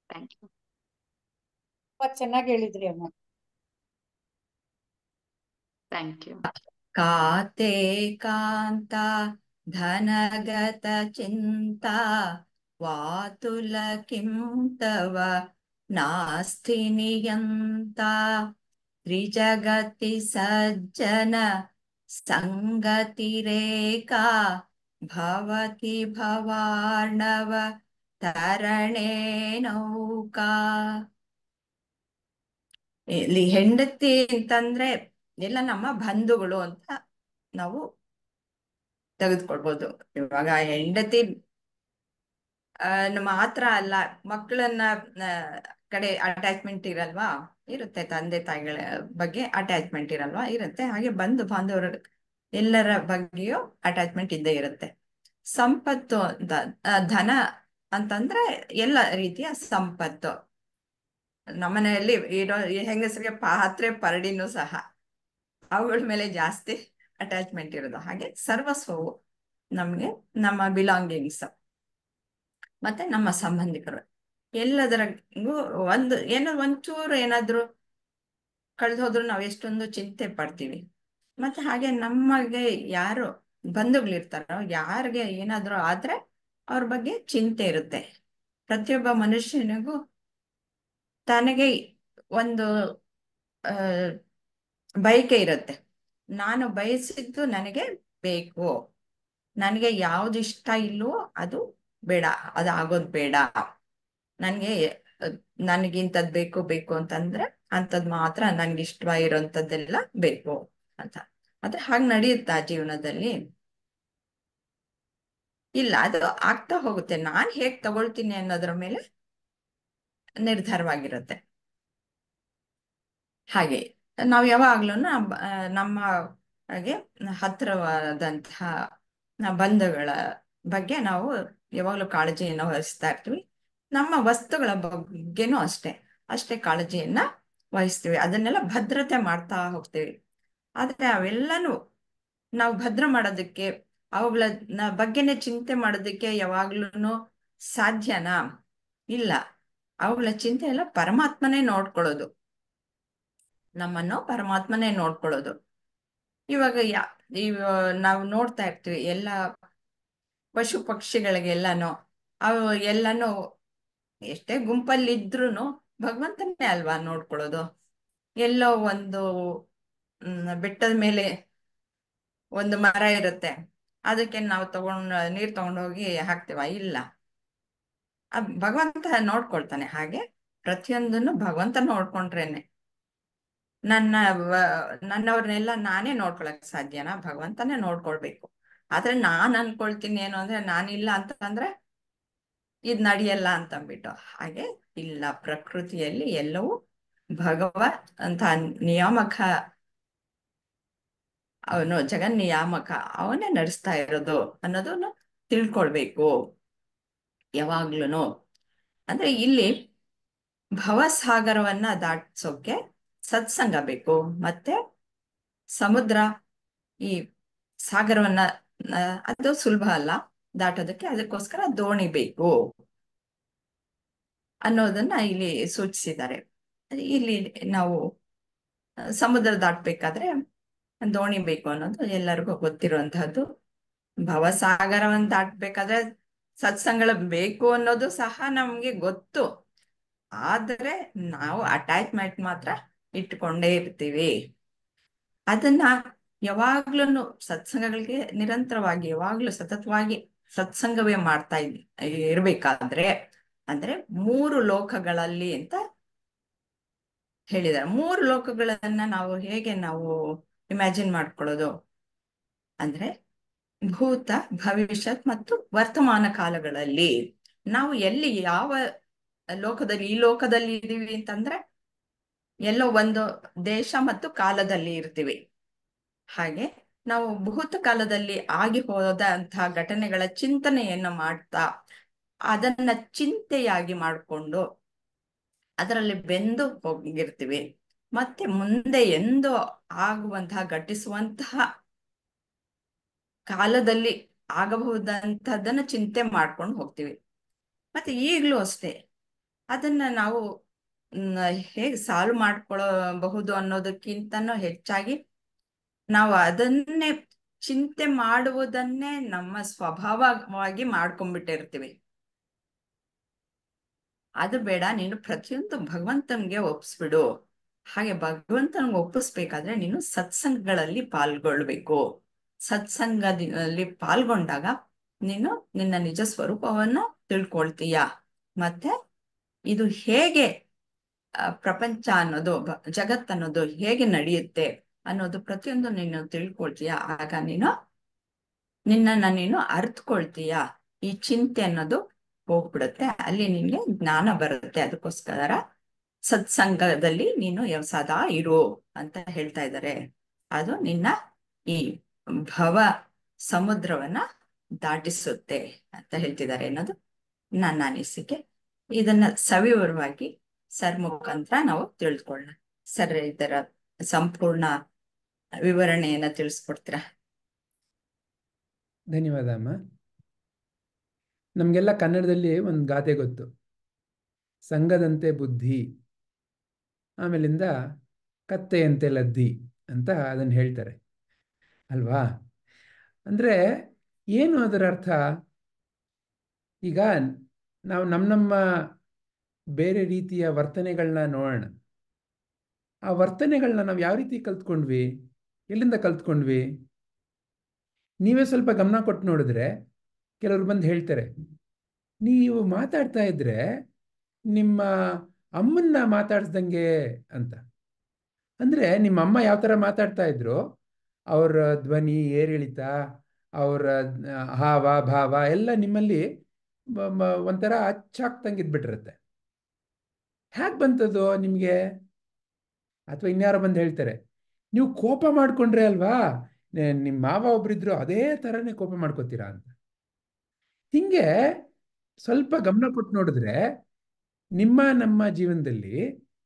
Thank you. ತುಂಬಾ ಚೆನ್ನಾಗಿ ಹೇಳಿದ್ರಿ ಅಮ್ಮ. Thank you. ಕಾತೆ ಕಾಂತ ಧನಗತ ಚಿಂತಾ ವಾತುಲ ಕಿಂ ತವ ನಾಸ್ತಿ ನಿಯಂತಾ ತ್ರಿಜಗತಿ ಸಜ್ಜನ ಸಂಗತಿರೇಕಾ ಭವತಿ ಭವಾರ್ಣವ ತರಣೇ ನೌಕಾ. ಇಲ್ಲಿ ಹೆಂಡತಿ ಅಂತಂದ್ರೆ ಎಲ್ಲ ನಮ್ಮ ಬಂಧುಗಳು ಅಂತ ನಾವು ತೆಗೆದುಕೊಳ್ಬೋದು. ಇವಾಗ ಹೆಂಡತಿ ಮಾತ್ರ ಅಲ್ಲ, ಮಕ್ಕಳನ್ನ ಕಡೆ ಅಟ್ಯಾಚ್ಮೆಂಟ್ ಇರಲ್ವಾ? ಇರುತ್ತೆ. ತಂದೆ ತಾಯಿಗಳ ಬಗ್ಗೆ ಅಟ್ಯಾಚ್ಮೆಂಟ್ ಇರಲ್ವಾ? ಇರುತ್ತೆ. ಹಾಗೆ ಬಂಧು ಬಾಂಧವರ ಎಲ್ಲರ ಬಗ್ಗೆಯೂ ಅಟ್ಯಾಚ್ಮೆಂಟ್ ಇದ್ದೇ ಇರುತ್ತೆ. ಸಂಪತ್ತು ಅಂತ ಧನ ಅಂತಂದ್ರೆ ಎಲ್ಲ ರೀತಿಯ ಸಂಪತ್ತು. ನಮ್ಮನೆಯಲ್ಲಿ ಇರೋ ಹೆಂಗಸರಿಗೆ ಪಾತ್ರೆ ಪರಡಿನೂ ಸಹ ಅವುಗಳ ಮೇಲೆ ಜಾಸ್ತಿ ಅಟ್ಯಾಚ್ಮೆಂಟ್ ಇರೋದು. ಹಾಗೆ ಸರ್ವಸ್ವವು ನಮ್ಗೆ ನಮ್ಮ ಬಿಲಾಂಗಿಂಗ್ಸ್ ಮತ್ತೆ ನಮ್ಮ ಸಂಬಂಧಿಕರು ಎಲ್ಲದರಿಗೂ ಒಂಚೂರು ಏನಾದ್ರು ಕಳೆದು ಹೋದ್ರು ನಾವು ಎಷ್ಟೊಂದು ಚಿಂತೆ ಪಡ್ತೀವಿ. ಮತ್ತೆ ಹಾಗೆ ನಮಗೆ ಯಾರು ಬಂಧುಗಳಿರ್ತಾರೋ, ಯಾರಿಗೆ ಏನಾದ್ರು ಆದ್ರೆ ಅವ್ರ ಬಗ್ಗೆ ಚಿಂತೆ ಇರುತ್ತೆ. ಪ್ರತಿಯೊಬ್ಬ ಮನುಷ್ಯನಿಗೂ ತನಗೆ ಒಂದು ಬಯಕೆ ಇರುತ್ತೆ. ನಾನು ಬಯಸಿದ್ದು ನನಗೆ ಬೇಕು, ನನಗೆ ಯಾವ್ದು ಇಷ್ಟ ಇಲ್ವೋ ಅದು ಬೇಡ, ಅದು ಆಗೋದು ಬೇಡ, ನನಗಿಂತದ್ ಬೇಕು ಅಂತಂದ್ರೆ ಅಂಥದ್ ಮಾತ್ರ ನನ್ಗೆ ಇಷ್ಟವಾಗಿರೋಂಥದ್ದೆಲ್ಲ ಬೇಕು ಅಂತ. ಆದ್ರೆ ಹಾಗೆ ನಡೆಯುತ್ತಾ ಜೀವನದಲ್ಲಿ? ಇಲ್ಲ, ಅದು ಆಗ್ತಾ ಹೋಗುತ್ತೆ. ನಾನ್ ಹೇಗ್ ತಗೊಳ್ತೀನಿ ಅನ್ನೋದ್ರ ಮೇಲೆ ನಿರ್ಧಾರವಾಗಿರುತ್ತೆ. ಹಾಗೆ ನಾವು ಯಾವಾಗ್ಲೂ ನಮ್ಮ ಹಾಗೆ ಹತ್ತಿರವಾದಂತಹ ಬಂಧುಗಳ ಬಗ್ಗೆ ನಾವು ಯಾವಾಗಲೂ ಕಾಳಜಿಯನ್ನು ವಹಿಸ್ತಾ ಇರ್ತೀವಿ. ನಮ್ಮ ವಸ್ತುಗಳ ಬಗ್ಗೆನೂ ಅಷ್ಟೇ ಕಾಳಜಿಯನ್ನ ವಹಿಸ್ತೀವಿ. ಅದನ್ನೆಲ್ಲ ಭದ್ರತೆ ಮಾಡ್ತಾ ಹೋಗ್ತೀವಿ. ಆದ್ರೆ ಅವೆಲ್ಲನೂ ನಾವು ಭದ್ರ ಮಾಡೋದಕ್ಕೆ, ಅವುಗಳ ಬಗ್ಗೆನೇ ಚಿಂತೆ ಮಾಡೋದಕ್ಕೆ ಯಾವಾಗ್ಲೂ ಸಾಧ್ಯನಾ? ಇಲ್ಲ. ಅವುಗಳ ಚಿಂತೆ ಎಲ್ಲ ಪರಮಾತ್ಮನೇ ನೋಡ್ಕೊಳ್ಳೋದು, ನಮ್ಮನ್ನು ಪರಮಾತ್ಮನೇ ನೋಡ್ಕೊಳ್ಳೋದು. ಇವಾಗ ನಾವು ನೋಡ್ತಾ ಇರ್ತೀವಿ ಎಲ್ಲ ಪಶು ಪಕ್ಷಿಗಳಿಗೆಲ್ಲಾನು, ಅವು ಎಲ್ಲಾನು ಎಷ್ಟೇ ಗುಂಪಲ್ಲಿದ್ರೂ ಭಗವಂತನೇ ಅಲ್ವಾ ನೋಡ್ಕೊಳ್ಳೋದು. ಎಲ್ಲೋ ಒಂದು ಬೆಟ್ಟದ ಮೇಲೆ ಒಂದು ಮರ ಇರುತ್ತೆ, ಅದಕ್ಕೆ ನಾವು ನೀರ್ ತಗೊಂಡೋಗಿ ಹಾಕ್ತೀವ? ಇಲ್ಲ, ಭಗವಂತ ನೋಡ್ಕೊಳ್ತಾನೆ. ಹಾಗೆ ಪ್ರತಿಯೊಂದನ್ನು ಭಗವಂತ ನೋಡ್ಕೊಂಡ್ರೇನೆ. ನನ್ನವ್ರನ್ನೆಲ್ಲ ನಾನೇ ನೋಡ್ಕೊಳಕ್ ಸಾಧ್ಯನಾ? ಭಗವಂತನೇ ನೋಡ್ಕೊಳ್ಬೇಕು. ಆದ್ರೆ ನಾನ್ ಅನ್ಕೊಳ್ತೀನಿ ಏನು ಅಂದ್ರೆ, ನಾನಿಲ್ಲ ಅಂತಂದ್ರೆ ಇದ್ ನಡೆಯಲ್ಲ ಅಂತಂದ್ಬಿಟ್ಟು. ಹಾಗೆ ಇಲ್ಲ, ಪ್ರಕೃತಿಯಲ್ಲಿ ಎಲ್ಲವೂ ಭಗವತ್ ಅಂತ ನಿಯಾಮಕ, ಅವನು ಜಗನ್ನಿಯಾಮಕ, ಅವನೇ ನಡೆಸ್ತಾ ಇರೋದು ಅನ್ನೋದನ್ನು ತಿಳ್ಕೊಳ್ಬೇಕು ಯಾವಾಗ್ಲೂ. ಅಂದ್ರೆ ಇಲ್ಲಿ ಭವಸಾಗರವನ್ನ ದಾಟ್ಸೋಕೆ ಸತ್ಸಂಗ ಬೇಕು. ಮತ್ತೆ ಸಮುದ್ರ, ಈ ಸಾಗರವನ್ನ ಅದು ಸುಲಭ ಅಲ್ಲ ದಾಟೋದಕ್ಕೆ, ಅದಕ್ಕೋಸ್ಕರ ದೋಣಿ ಬೇಕು. ಅನ್ನೋದನ್ನ ಇಲ್ಲಿ ಸೂಚಿಸಿದ್ದಾರೆ. ಇಲ್ಲಿ ನಾವು ಸಮುದ್ರ ದಾಟ್ಬೇಕಾದ್ರೆ ದೋಣಿ ಬೇಕು ಅನ್ನೋದು ಎಲ್ಲರಿಗೂ ಗೊತ್ತಿರುವಂತಹದ್ದು. ಭವಸಾಗರವನ್ನು ದಾಟ್ಬೇಕಾದ್ರೆ ಸತ್ಸಂಗಗಳು ಬೇಕು ಅನ್ನೋದು ಸಹ ನಮ್ಗೆ ಗೊತ್ತು. ಆದ್ರೆ ನಾವು ಅಟ್ಯಾಚ್ಮೆಂಟ್ ಮಾತ್ರ ಇಟ್ಕೊಂಡೇ ಇರ್ತೀವಿ. ಅದನ್ನ ಯಾವಾಗ್ಲೂ ಸತ್ಸಂಗಗಳಿಗೆ ನಿರಂತರವಾಗಿ ಯಾವಾಗ್ಲೂ ಸತತವಾಗಿ ಸತ್ಸಂಗವೇ ಮಾಡ್ತಾ ಇರ್ಬೇಕಾದ್ರೆ ಅಂದ್ರೆ 3 ಲೋಕಗಳಲ್ಲಿ ಅಂತ ಹೇಳಿದ್ದಾರೆ. 3 ಲೋಕಗಳನ್ನ ನಾವು ಹೇಗೆ ನಾವು ಇಮ್ಯಾಜಿನ್ ಮಾಡ್ಕೊಳ್ಳೋದು ಅಂದ್ರೆ ಭೂತ, ಭವಿಷ್ಯತ್ ಮತ್ತು ವರ್ತಮಾನ ಕಾಲಗಳಲ್ಲಿ ನಾವು ಎಲ್ಲಿ ಯಾವ ಲೋಕದಲ್ಲಿ ಈ ಲೋಕದಲ್ಲಿ ಇದೀವಿ ಅಂತಂದ್ರೆ ಎಲ್ಲೋ ಒಂದು ದೇಶ ಮತ್ತು ಕಾಲದಲ್ಲಿ ಇರ್ತೀವಿ. ಹಾಗೆ ನಾವು ಭೂತ ಕಾಲದಲ್ಲಿ ಆಗಿ ಹೋದಂತಹ ಘಟನೆಗಳ ಚಿಂತನೆಯನ್ನು ಮಾಡ್ತಾ ಅದನ್ನ ಚಿಂತೆಯಾಗಿ ಮಾಡಿಕೊಂಡು ಅದರಲ್ಲಿ ಬೆಂದು ಹೋಗಿರ್ತೀವಿ. ಮತ್ತೆ ಮುಂದೆ ಎಂದು ಆಗುವಂತಹ ಘಟಿಸುವಂತಹ ಕಾಲದಲ್ಲಿ ಆಗಬಹುದಂತಹದನ್ನ ಚಿಂತೆ ಮಾಡ್ಕೊಂಡು ಹೋಗ್ತೀವಿ. ಮತ್ತೆ ಈಗ್ಲೂ ಅಷ್ಟೇ ಅದನ್ನ ನಾವು ಹೇಗೆ ಸಾಲ್ವ್ ಮಾಡ್ಕೊಳ್ಳಬಹುದು ಅನ್ನೋದಕ್ಕಿಂತನೂ ಹೆಚ್ಚಾಗಿ ನಾವು ಅದನ್ನೇ ಚಿಂತೆ ಮಾಡುವುದನ್ನೇ ನಮ್ಮ ಸ್ವಭಾವವಾಗಿ ಮಾಡ್ಕೊಂಡ್ಬಿಟ್ಟಿರ್ತೀವಿ. ಅದು ಬೇಡ, ನೀನು ಪ್ರತಿಯೊಂದು ಭಗವಂತನ್ಗೆ ಒಪ್ಪಿಸ್ಬಿಡು. ಹಾಗೆ ಭಗವಂತನಿಗೆ ಒಪ್ಪಿಸ್ಬೇಕಾದ್ರೆ ನೀನು ಸತ್ಸಂಗಗಳಲ್ಲಿ ಪಾಲ್ಗೊಳ್ಬೇಕು. ಸತ್ಸಂಗದಲ್ಲಿ ಪಾಲ್ಗೊಂಡಾಗ ನೀನು ನಿನ್ನ ನಿಜ ಸ್ವರೂಪವನ್ನ ತಿಳ್ಕೊಳ್ತೀಯ. ಮತ್ತೆ ಇದು ಹೇಗೆ ಪ್ರಪಂಚ ಅನ್ನೋದು ಜಗತ್ತನ್ನೋದು ಹೇಗೆ ನಡೆಯುತ್ತೆ ಅನ್ನೋದು ಪ್ರತಿಯೊಂದು ನೀನು ತಿಳ್ಕೊಳ್ತೀಯ. ಆಗ ನಿನ್ನನ್ನ ನೀನು ಅರ್ಥಕೊಳ್ತೀಯ. ಈ ಚಿಂತೆ ಅನ್ನೋದು ಹೋಗ್ಬಿಡುತ್ತೆ, ಅಲ್ಲಿ ನಿನ್ಗೆ ಜ್ಞಾನ ಬರುತ್ತೆ. ಅದಕ್ಕೋಸ್ಕರ ಸತ್ಸಂಗದಲ್ಲಿ ನೀನು ಸದಾ ಇರು ಅಂತ ಹೇಳ್ತಾ ಇದ್ದಾರೆ. ಅದು ನಿನ್ನ ಈ ಭವ ಸಮುದ್ರವನ್ನ ದಾಟಿಸುತ್ತೆ ಅಂತ ಹೇಳ್ತಿದ್ದಾರೆ ಅನ್ನೋದು ನನ್ನ ಅನಿಸಿಕೆ. ಇದನ್ನ ಸವಿವರವಾಗಿ ಸರ್ ಮುಖಾಂತರ ನಾವು ತಿಳ್ಕೊಳ್ಳೋಣ. ಸರ್ ಇದರ ಸಂಪೂರ್ಣ ವಿವರಣೆಯನ್ನ ತಿಳಿಸ್ಕೊಡ್ತೀರಾ? ಧನ್ಯವಾದ ಅಮ್ಮ. ನಮಗೆಲ್ಲ ಕನ್ನಡದಲ್ಲಿ ಒಂದು ಗಾದೆ ಗೊತ್ತು, ಸಂಘದಂತೆ ಬುದ್ಧಿ, ಆಮೇಲಿಂದ ಕತ್ತೆಯಂತೆ ಲದ್ದಿ ಅಂತ ಅದನ್ನು ಹೇಳ್ತಾರೆ ಅಲ್ವಾ? ಅಂದರೆ ಏನು ಅದರ ಅರ್ಥ? ಈಗ ನಾವು ನಮ್ಮ ಬೇರೆ ರೀತಿಯ ವರ್ತನೆಗಳನ್ನ ನೋಡೋಣ. ಆ ವರ್ತನೆಗಳನ್ನ ನಾವು ಯಾವ ರೀತಿ ಕಲ್ತ್ಕೊಂಡ್ವಿ, ಎಲ್ಲಿಂದ ಕಲ್ತ್ಕೊಂಡ್ವಿ? ನೀವೇ ಸ್ವಲ್ಪ ಗಮನ ಕೊಟ್ಟು ನೋಡಿದ್ರೆ ಕೆಲವರು ಬಂದು ಹೇಳ್ತಾರೆ, ನೀವು ಮಾತಾಡ್ತಾ ಇದ್ರೆ ನಿಮ್ಮ ಅಮ್ಮನ್ನ ಮಾತಾಡ್ಸ್ದಂಗೆ ಅಂತ. ಅಂದರೆ ನಿಮ್ಮ ಅಮ್ಮ ಯಾವ ಥರ ಮಾತಾಡ್ತಾ ಇದ್ರು, ಅವರ ಧ್ವನಿ, ಏರಿಳಿತ, ಅವರ ಹಾವ ಭಾವ ಎಲ್ಲ ನಿಮ್ಮಲ್ಲಿ ಒಂಥರ ಅಚ್ಚಾಕ್ತಂಗೆ ಇದ್ಬಿಟ್ಟಿರುತ್ತೆ. ಹ್ಯಾಕ್ ಬಂತದ್ದು ನಿಮಗೆ? ಅಥವಾ ಇನ್ಯಾರೋ ಬಂದು ಹೇಳ್ತಾರೆ, ನೀವು ಕೋಪ ಮಾಡ್ಕೊಂಡ್ರೆ ಅಲ್ವಾ, ನಿಮ್ಮ ಮಾವ ಒಬ್ರಿದ್ರು ಅದೇ ಥರನೇ ಕೋಪ ಮಾಡ್ಕೋತೀರಾ ಅಂತ. ಹಿಂಗೆ ಸ್ವಲ್ಪ ಗಮನ ಕೊಟ್ಟು ನೋಡಿದ್ರೆ ನಮ್ಮ ಜೀವನದಲ್ಲಿ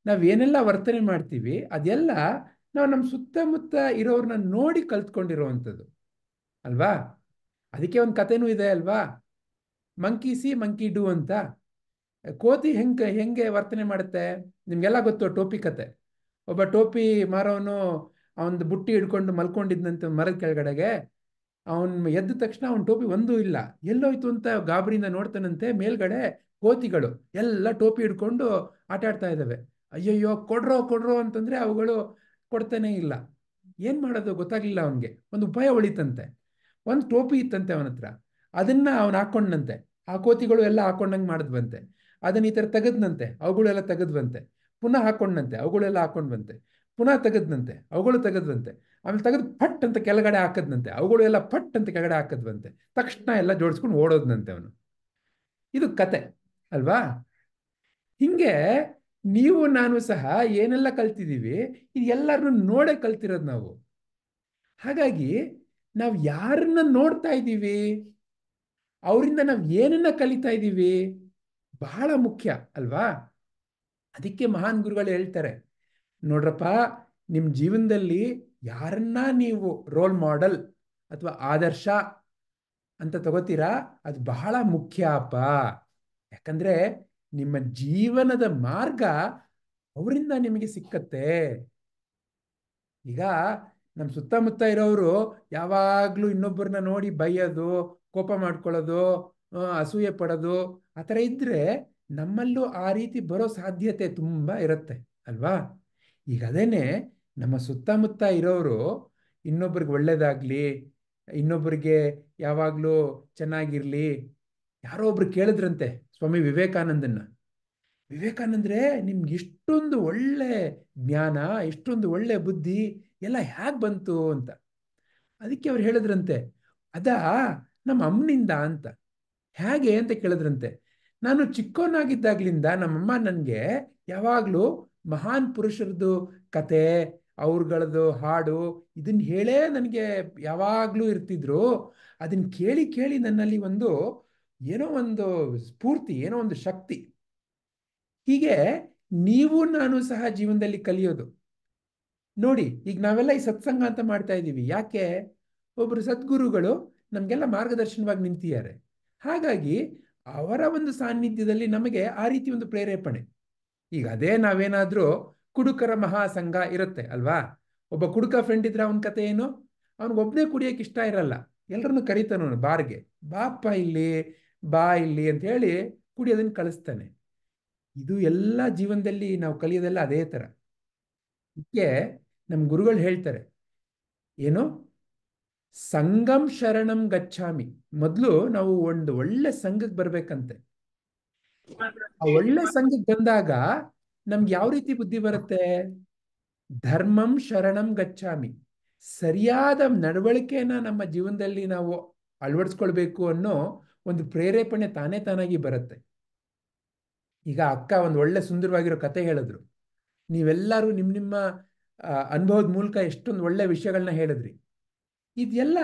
ನಾವು ಏನೆಲ್ಲ ವರ್ತನೆ ಮಾಡ್ತೀವಿ ಅದೆಲ್ಲ ನಾವು ನಮ್ಮ ಸುತ್ತಮುತ್ತ ಇರೋರನ್ನ ನೋಡಿ ಕಲ್ತ್ಕೊಂಡಿರೋವಂಥದ್ದು ಅಲ್ವಾ? ಅದಕ್ಕೆ ಒಂದು ಕಥೆನೂ ಇದೆ ಅಲ್ವಾ, ಮಂಕಿ ಸಿ ಮಂಕಿ ಡೂ ಅಂತ. ಕೋತಿ ಹೆಂಗೆ ವರ್ತನೆ ಮಾಡುತ್ತೆ ನಿಮಗೆಲ್ಲ ಗೊತ್ತು, ಟೋಪಿ ಕತೆ. ಒಬ್ಬ ಟೋಪಿ ಮಾರೋನು ಅವನದು ಬುಟ್ಟಿ ಹಿಡ್ಕೊಂಡು ಮಲ್ಕೊಂಡಿದ್ದಂತೆ ಮರದ ಕೆಳಗಡೆಗೆ. ಅವನು ಎದ್ದ ತಕ್ಷಣ ಅವನ ಟೋಪಿ ಒಂದೂ ಇಲ್ಲ, ಎಲ್ಲೋಯ್ತು ಅಂತ ಗಾಬರಿಯಿಂದ ನೋಡ್ತಾನಂತೆ. ಮೇಲ್ಗಡೆ ಕೋತಿಗಳು ಎಲ್ಲ ಟೋಪಿ ಹಿಡ್ಕೊಂಡು ಆಟ ಆಡ್ತಾ ಇದ್ದಾವೆ. ಅಯ್ಯಯ್ಯೋ ಕೊಡ್ರೋ ಅಂತಂದ್ರೆ ಅವುಗಳು ಕೊಡ್ತಾನೆ ಇಲ್ಲ. ಏನು ಮಾಡೋದು ಗೊತ್ತಾಗ್ಲಿಲ್ಲ ಅವನಿಗೆ. ಒಂದು ಉಪಾಯ ಉಳಿತಂತೆ. ಒಂದು ಟೋಪಿ ಇತ್ತಂತೆ ಅವನ ಹತ್ರ, ಅದನ್ನ ಅವನು ಹಾಕೊಂಡಂತೆ. ಆ ಕೋತಿಗಳು ಎಲ್ಲ ಹಾಕೊಂಡಂಗೆ ಮಾಡಿದ್ವಂತೆ. ಅದನ್ನ ಈ ಥರ ತೆಗೆದ್ನಂತೆ, ಅವುಗಳೆಲ್ಲ ತೆಗೆದ್ವಂತೆ. ಪುನಃ ಹಾಕೊಂಡಂತೆ, ಅವುಗಳೆಲ್ಲ ಹಾಕೊಂಡ್ವಂತೆ. ಪುನಃ ತೆಗೆದ್ನಂತೆ, ಅವುಗಳು ತೆಗೆದ್ವಂತೆ. ಆಮೇಲೆ ತೆಗೆದು ಫಟ್ ಅಂತ ಕೆಳಗಡೆ ಹಾಕದ್ನಂತೆ, ಅವುಗಳು ಎಲ್ಲ ಫಟ್ ಅಂತ ಕೆಳಗಡೆ ಹಾಕದ್ವಂತೆ. ತಕ್ಷಣ ಎಲ್ಲ ಜೋಡಿಸ್ಕೊಂಡು ಓಡೋದ್ನಂತೆ ಅವನು. ಇದು ಕತೆ ಅಲ್ವಾ? ಹಿಂಗೆ ನೀವು ನಾನು ಸಹ ಏನೆಲ್ಲ ಕಲ್ತಿದ್ದೀವಿ ಇದು ಎಲ್ಲರನ್ನು ನೋಡೇ ಕಲ್ತಿರೋದು ನಾವು. ಹಾಗಾಗಿ ನಾವು ಯಾರನ್ನ ನೋಡ್ತಾ ಇದ್ದೀವಿ, ಅವರಿಂದ ನಾವು ಏನನ್ನ ಕಲಿತಾ ಇದ್ದೀವಿ ಬಹಳ ಮುಖ್ಯ ಅಲ್ವಾ? ಅದಕ್ಕೆ ಮಹಾನ್ ಗುರುಗಳು ಹೇಳ್ತಾರೆ, ನೋಡ್ರಪ್ಪ, ನಿಮ್ಮ ಜೀವನದಲ್ಲಿ ಯಾರನ್ನ ನೀವು ರೋಲ್ ಮಾಡೆಲ್ ಅಥವಾ ಆದರ್ಶ ಅಂತ ತಗೋತೀರಾ ಅದು ಬಹಳ ಮುಖ್ಯ ಅಪ್ಪ. ಯಾಕಂದ್ರೆ ನಿಮ್ಮ ಜೀವನದ ಮಾರ್ಗ ಅವರಿಂದ ನಿಮಗೆ ಸಿಕ್ಕತ್ತೆ. ಈಗ ನಮ್ಮ ಸುತ್ತಮುತ್ತ ಇರೋರು ಯಾವಾಗಲೂ ಇನ್ನೊಬ್ಬರನ್ನ ನೋಡಿ ಬೈಯೋದು, ಕೋಪ ಮಾಡ್ಕೊಳ್ಳೋದು, ಅಸೂಯೆ ಪಡೋದು, ಆ ಥರ ಇದ್ದರೆ ನಮ್ಮಲ್ಲೂ ಆ ರೀತಿ ಬರೋ ಸಾಧ್ಯತೆ ತುಂಬ ಇರುತ್ತೆ ಅಲ್ವಾ? ಈಗ ಅದೇನೆ ನಮ್ಮ ಸುತ್ತಮುತ್ತ ಇರೋರು ಇನ್ನೊಬ್ರಿಗೆ ಒಳ್ಳೇದಾಗಲಿ, ಇನ್ನೊಬ್ಬರಿಗೆ ಯಾವಾಗಲೂ ಚೆನ್ನಾಗಿರಲಿ. ಯಾರೋ ಒಬ್ರು ಕೇಳಿದ್ರಂತೆ ಸ್ವಾಮಿ ವಿವೇಕಾನಂದನ್ನ, ವಿವೇಕಾನಂದ್ರೆ ನಿಮ್ಗೆ ಇಷ್ಟೊಂದು ಒಳ್ಳೆ ಜ್ಞಾನ, ಇಷ್ಟೊಂದು ಒಳ್ಳೆ ಬುದ್ಧಿ ಎಲ್ಲ ಹೇಗೆ ಬಂತು ಅಂತ. ಅದಕ್ಕೆ ಅವ್ರು ಹೇಳಿದ್ರಂತೆ, ಅದಾ ನಮ್ಮ ಅಮ್ಮನಿಂದ ಅಂತ. ಹೇಗೆ ಅಂತ ಕೇಳಿದ್ರಂತೆ. ನಾನು ಚಿಕ್ಕವನಾಗಿದ್ದಾಗ್ಲಿಂದ ನಮ್ಮಮ್ಮ ನನಗೆ ಯಾವಾಗಲೂ ಮಹಾನ್ ಪುರುಷರದ್ದು ಕತೆ, ಅವ್ರುಗಳದ್ದು ಹಾಡು ಇದನ್ನ ಹೇಳೇ ನನಗೆ ಯಾವಾಗಲೂ ಇರ್ತಿದ್ರು. ಅದನ್ನ ಕೇಳಿ ಕೇಳಿ ನನ್ನಲ್ಲಿ ಏನೋ ಒಂದು ಸ್ಫೂರ್ತಿ, ಏನೋ ಒಂದು ಶಕ್ತಿ. ಹೀಗೆ ನೀವು ನಾನು ಸಹ ಜೀವನದಲ್ಲಿ ಕಲಿಯೋದು ನೋಡಿ. ಈಗ ನಾವೆಲ್ಲ ಈ ಸತ್ಸಂಗ ಅಂತ ಮಾಡ್ತಾ ಇದ್ದೀವಿ. ಯಾಕೆ? ಒಬ್ಬರು ಸದ್ಗುರುಗಳು ನಮಗೆಲ್ಲ ಮಾರ್ಗದರ್ಶನವಾಗಿ ನಿಂತಿದ್ದಾರೆ. ಹಾಗಾಗಿ ಅವರ ಒಂದು ಸಾನ್ನಿಧ್ಯದಲ್ಲಿ ನಮಗೆ ಆ ರೀತಿ ಒಂದು ಪ್ರೇರೇಪಣೆ. ಈಗ ಅದೇ ನಾವೇನಾದರೂ ಕುಡುಕರ ಮಹಾಸಂಘ ಇರುತ್ತೆ ಅಲ್ವಾ? ಒಬ್ಬ ಕುಡುಕ ಫ್ರೆಂಡ್ ಇದ್ರೆ ಅವನ ಕತೆ ಏನು? ಅವನಿಗೊಬ್ಬನೇ ಕುಡಿಯೋಕೆ ಇಷ್ಟ ಇರಲ್ಲ, ಎಲ್ಲರನ್ನು ಕರೀತಾನವನು ಬಾರ್ಗೆ, ಬಾಪ್ಪ ಇಲ್ಲಿ, ಬಾ ಇಲ್ಲಿ ಅಂತ ಹೇಳಿ ಕುಡಿಯೋದನ್ನು ಕಳಿಸ್ತಾನೆ. ಇದು ಎಲ್ಲ ಜೀವನದಲ್ಲಿ ನಾವು ಕಲಿಯೋದೆಲ್ಲ ಅದೇ ಥರ. ಇದಕ್ಕೆ ನಮ್ಮ ಗುರುಗಳು ಹೇಳ್ತಾರೆ ಏನು, ಸಂಗಂ ಶರಣಂ ಗಚ್ಚಾಮಿ. ಮೊದಲು ನಾವು ಒಂದು ಒಳ್ಳೆ ಸಂಘಕ್ಕೆ ಬರ್ಬೇಕಂತೆ. ಆ ಒಳ್ಳೆ ಸಂಘಕ್ಕೆ ಬಂದಾಗ ನಮ್ಗೆ ಯಾವ ರೀತಿ ಬುದ್ಧಿ ಬರುತ್ತೆ? ಧರ್ಮಂ ಶರಣಂ ಗಚ್ಚಾಮಿ. ಸರಿಯಾದ ನಡವಳಿಕೆನ ನಮ್ಮ ಜೀವನದಲ್ಲಿ ನಾವು ಅಳವಡಿಸ್ಕೊಳ್ಬೇಕು ಅನ್ನೋ ಒಂದು ಪ್ರೇರೇಪಣೆ ತಾನೇ ತಾನಾಗಿ ಬರುತ್ತೆ. ಈಗ ಅಕ್ಕ ಒಂದು ಒಳ್ಳೆ ಸುಂದರವಾಗಿರೋ ಕತೆ ಹೇಳಿದ್ರು. ನೀವೆಲ್ಲರೂ ನಿಮ್ಮ ಅನುಭವದ ಮೂಲಕ ಎಷ್ಟೊಂದು ಒಳ್ಳೆ ವಿಷಯಗಳನ್ನ ಹೇಳಿದ್ರಿ. ಇದೆಲ್ಲ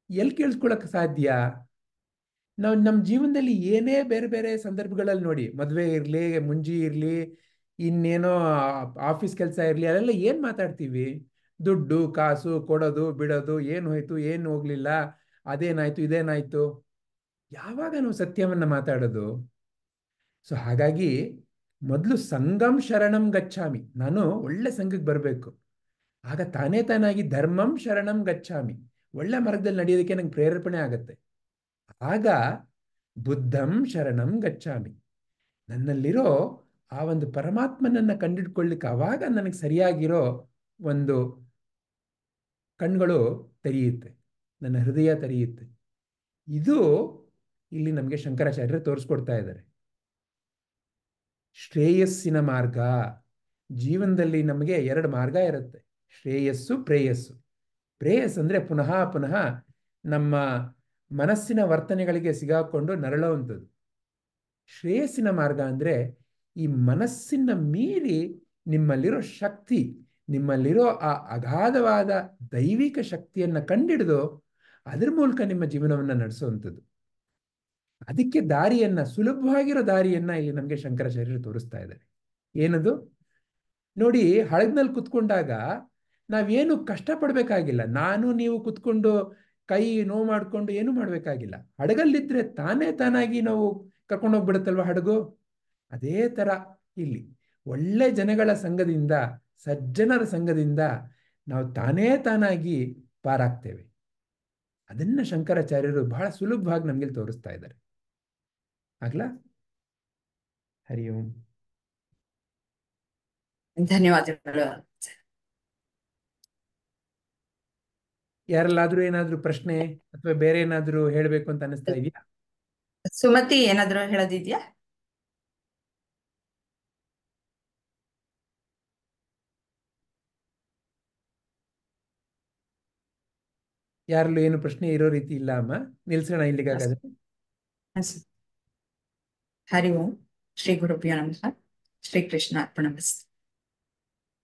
ಎಲ್ಲಿ ಕೇಳಿಸ್ಕೊಳಕ್ಕೆ ಸಾಧ್ಯ? ನಾವು ನಮ್ಮ ಜೀವನದಲ್ಲಿ ಏನೇ ಬೇರೆ ಬೇರೆ ಸಂದರ್ಭಗಳಲ್ಲಿ ನೋಡಿ, ಮದುವೆ ಇರಲಿ, ಮುಂಜಿ ಇರಲಿ, ಇನ್ನೇನೋ ಆಫೀಸ್ ಕೆಲಸ ಇರಲಿ, ಅದೆಲ್ಲ ಏನು ಮಾತಾಡ್ತೀವಿ? ದುಡ್ಡು ಕಾಸು ಕೊಡೋದು ಬಿಡೋದು, ಏನು ಹೋಯ್ತು ಏನು ಹೋಗ್ಲಿಲ್ಲ, ಅದೇನಾಯ್ತು ಇದೇನಾಯ್ತು. ಯಾವಾಗ ನಾವು ಸತ್ಯವನ್ನು ಮಾತಾಡೋದು? ಸೊ ಹಾಗಾಗಿ ಮೊದಲು ಸಂಗಂ ಶರಣಂ ಗಚ್ಚಾಮಿ. ನಾನು ಒಳ್ಳೆ ಸಂಘಕ್ಕೆ ಬರಬೇಕು. ಆಗ ತಾನೇ ತಾನಾಗಿ ಧರ್ಮಂ ಶರಣಂ ಗಚ್ಚಾಮಿ, ಒಳ್ಳೆ ಮಾರ್ಗದಲ್ಲಿ ನಡೆಯೋದಕ್ಕೆ ನಂಗೆ ಪ್ರೇರೇಪಣೆ ಆಗತ್ತೆ. ಆಗ ಬುದ್ಧಂ ಶರಣಂ ಗಚ್ಚಾಮಿ, ನನ್ನಲ್ಲಿರೋ ಆ ಒಂದು ಪರಮಾತ್ಮನನ್ನು ಕಂಡಿಡ್ಕೊಳ್ಳಿಕ್ಕೆ ಆವಾಗ ನನಗೆ ಸರಿಯಾಗಿರೋ ಒಂದು ಕಣ್ಗಳು ತೆರೆಯುತ್ತೆ, ನನ್ನ ಹೃದಯ ತೆರೆಯುತ್ತೆ. ಇದು ಇಲ್ಲಿ ನಮಗೆ ಶಂಕರಾಚಾರ್ಯರು ತೋರಿಸ್ಕೊಡ್ತಾ ಇದ್ದಾರೆ. ಶ್ರೇಯಸ್ಸಿನ ಮಾರ್ಗ. ಜೀವನದಲ್ಲಿ ನಮಗೆ ಎರಡು ಮಾರ್ಗ ಇರುತ್ತೆ, ಶ್ರೇಯಸ್ಸು ಪ್ರೇಯಸ್ಸು. ಪ್ರೇಯಸ್ ಅಂದರೆ ಪುನಃ ಪುನಃ ನಮ್ಮ ಮನಸ್ಸಿನ ವರ್ತನೆಗಳಿಗೆ ಸಿಗಾಕೊಂಡು ನರಳುವಂಥದ್ದು. ಶ್ರೇಯಸ್ಸಿನ ಮಾರ್ಗ ಅಂದರೆ ಈ ಮನಸ್ಸಿನ ಮೀರಿ ನಿಮ್ಮಲ್ಲಿರೋ ಶಕ್ತಿ, ನಿಮ್ಮಲ್ಲಿರೋ ಆ ಅಗಾಧವಾದ ದೈವಿಕ ಶಕ್ತಿಯನ್ನು ಕಂಡಿಡಿದು ಅದ್ರ ಮೂಲಕ ನಿಮ್ಮ ಜೀವನವನ್ನು ನಡೆಸುವಂಥದ್ದು. ಅದಕ್ಕೆ ದಾರಿಯನ್ನ, ಸುಲಭವಾಗಿರೋ ದಾರಿಯನ್ನ ಇಲ್ಲಿ ನಮಗೆ ಶಂಕರಾಚಾರ್ಯರು ತೋರಿಸ್ತಾ ಇದ್ದಾರೆ. ಏನದು ನೋಡಿ, ಹಡಗ್ನಲ್ಲಿ ಕುತ್ಕೊಂಡಾಗ ನಾವೇನು ಕಷ್ಟಪಡಬೇಕಾಗಿಲ್ಲ. ನಾನು ನೀವು ಕುತ್ಕೊಂಡು ಕೈ ನೋವು ಮಾಡಿಕೊಂಡು ಏನು ಮಾಡಬೇಕಾಗಿಲ್ಲ. ಹಡಗಲ್ಲಿದ್ದರೆ ತಾನೇ ತಾನಾಗಿ ನಾವು ಕರ್ಕೊಂಡೋಗ್ಬಿಡುತ್ತಲ್ವ ಹಡಗು. ಅದೇ ಥರ ಇಲ್ಲಿ ಒಳ್ಳೆ ಜನಗಳ ಸಂಘದಿಂದ, ಸಜ್ಜನರ ಸಂಘದಿಂದ ನಾವು ತಾನೇ ತಾನಾಗಿ ಪಾರಾಗ್ತೇವೆ. ಅದನ್ನು ಶಂಕರಾಚಾರ್ಯರು ಬಹಳ ಸುಲಭವಾಗಿ ನಮಗೆ ತೋರಿಸ್ತಾ ಇದ್ದಾರೆ. ಆಗ್ಲಾ? ಹರಿ ಓಂ. ಧನ್ಯವಾದಗಳು. ಯಾರಲ್ಲಾದ್ರೂ ಏನಾದ್ರೂ ಪ್ರಶ್ನೆ ಅಥವಾ ಬೇರೆ ಏನಾದ್ರೂ ಹೇಳಬೇಕು ಅಂತ ಅನಿಸ್ತಾ ಇದೆಯಾ? ಸುಮತಿ ಏನಾದ್ರೂ ಹೇಳೋದಿದ್ಯಾ? ಯಾರಲ್ಲೂ ಏನು ಪ್ರಶ್ನೆ ಇರೋ ರೀತಿ ಇಲ್ಲ ಅಮ್ಮ. ನಿಲ್ಸೋಣ ಇಲ್ಲಿಗಾಗದೆ. ಹರಿ ಓಂ. ಶ್ರೀ ಗುರುಭ್ಯೋ ನಮಃ. ಶ್ರೀ ಕೃಷ್ಣ ಅರ್ಪಣಮಸ್ತು.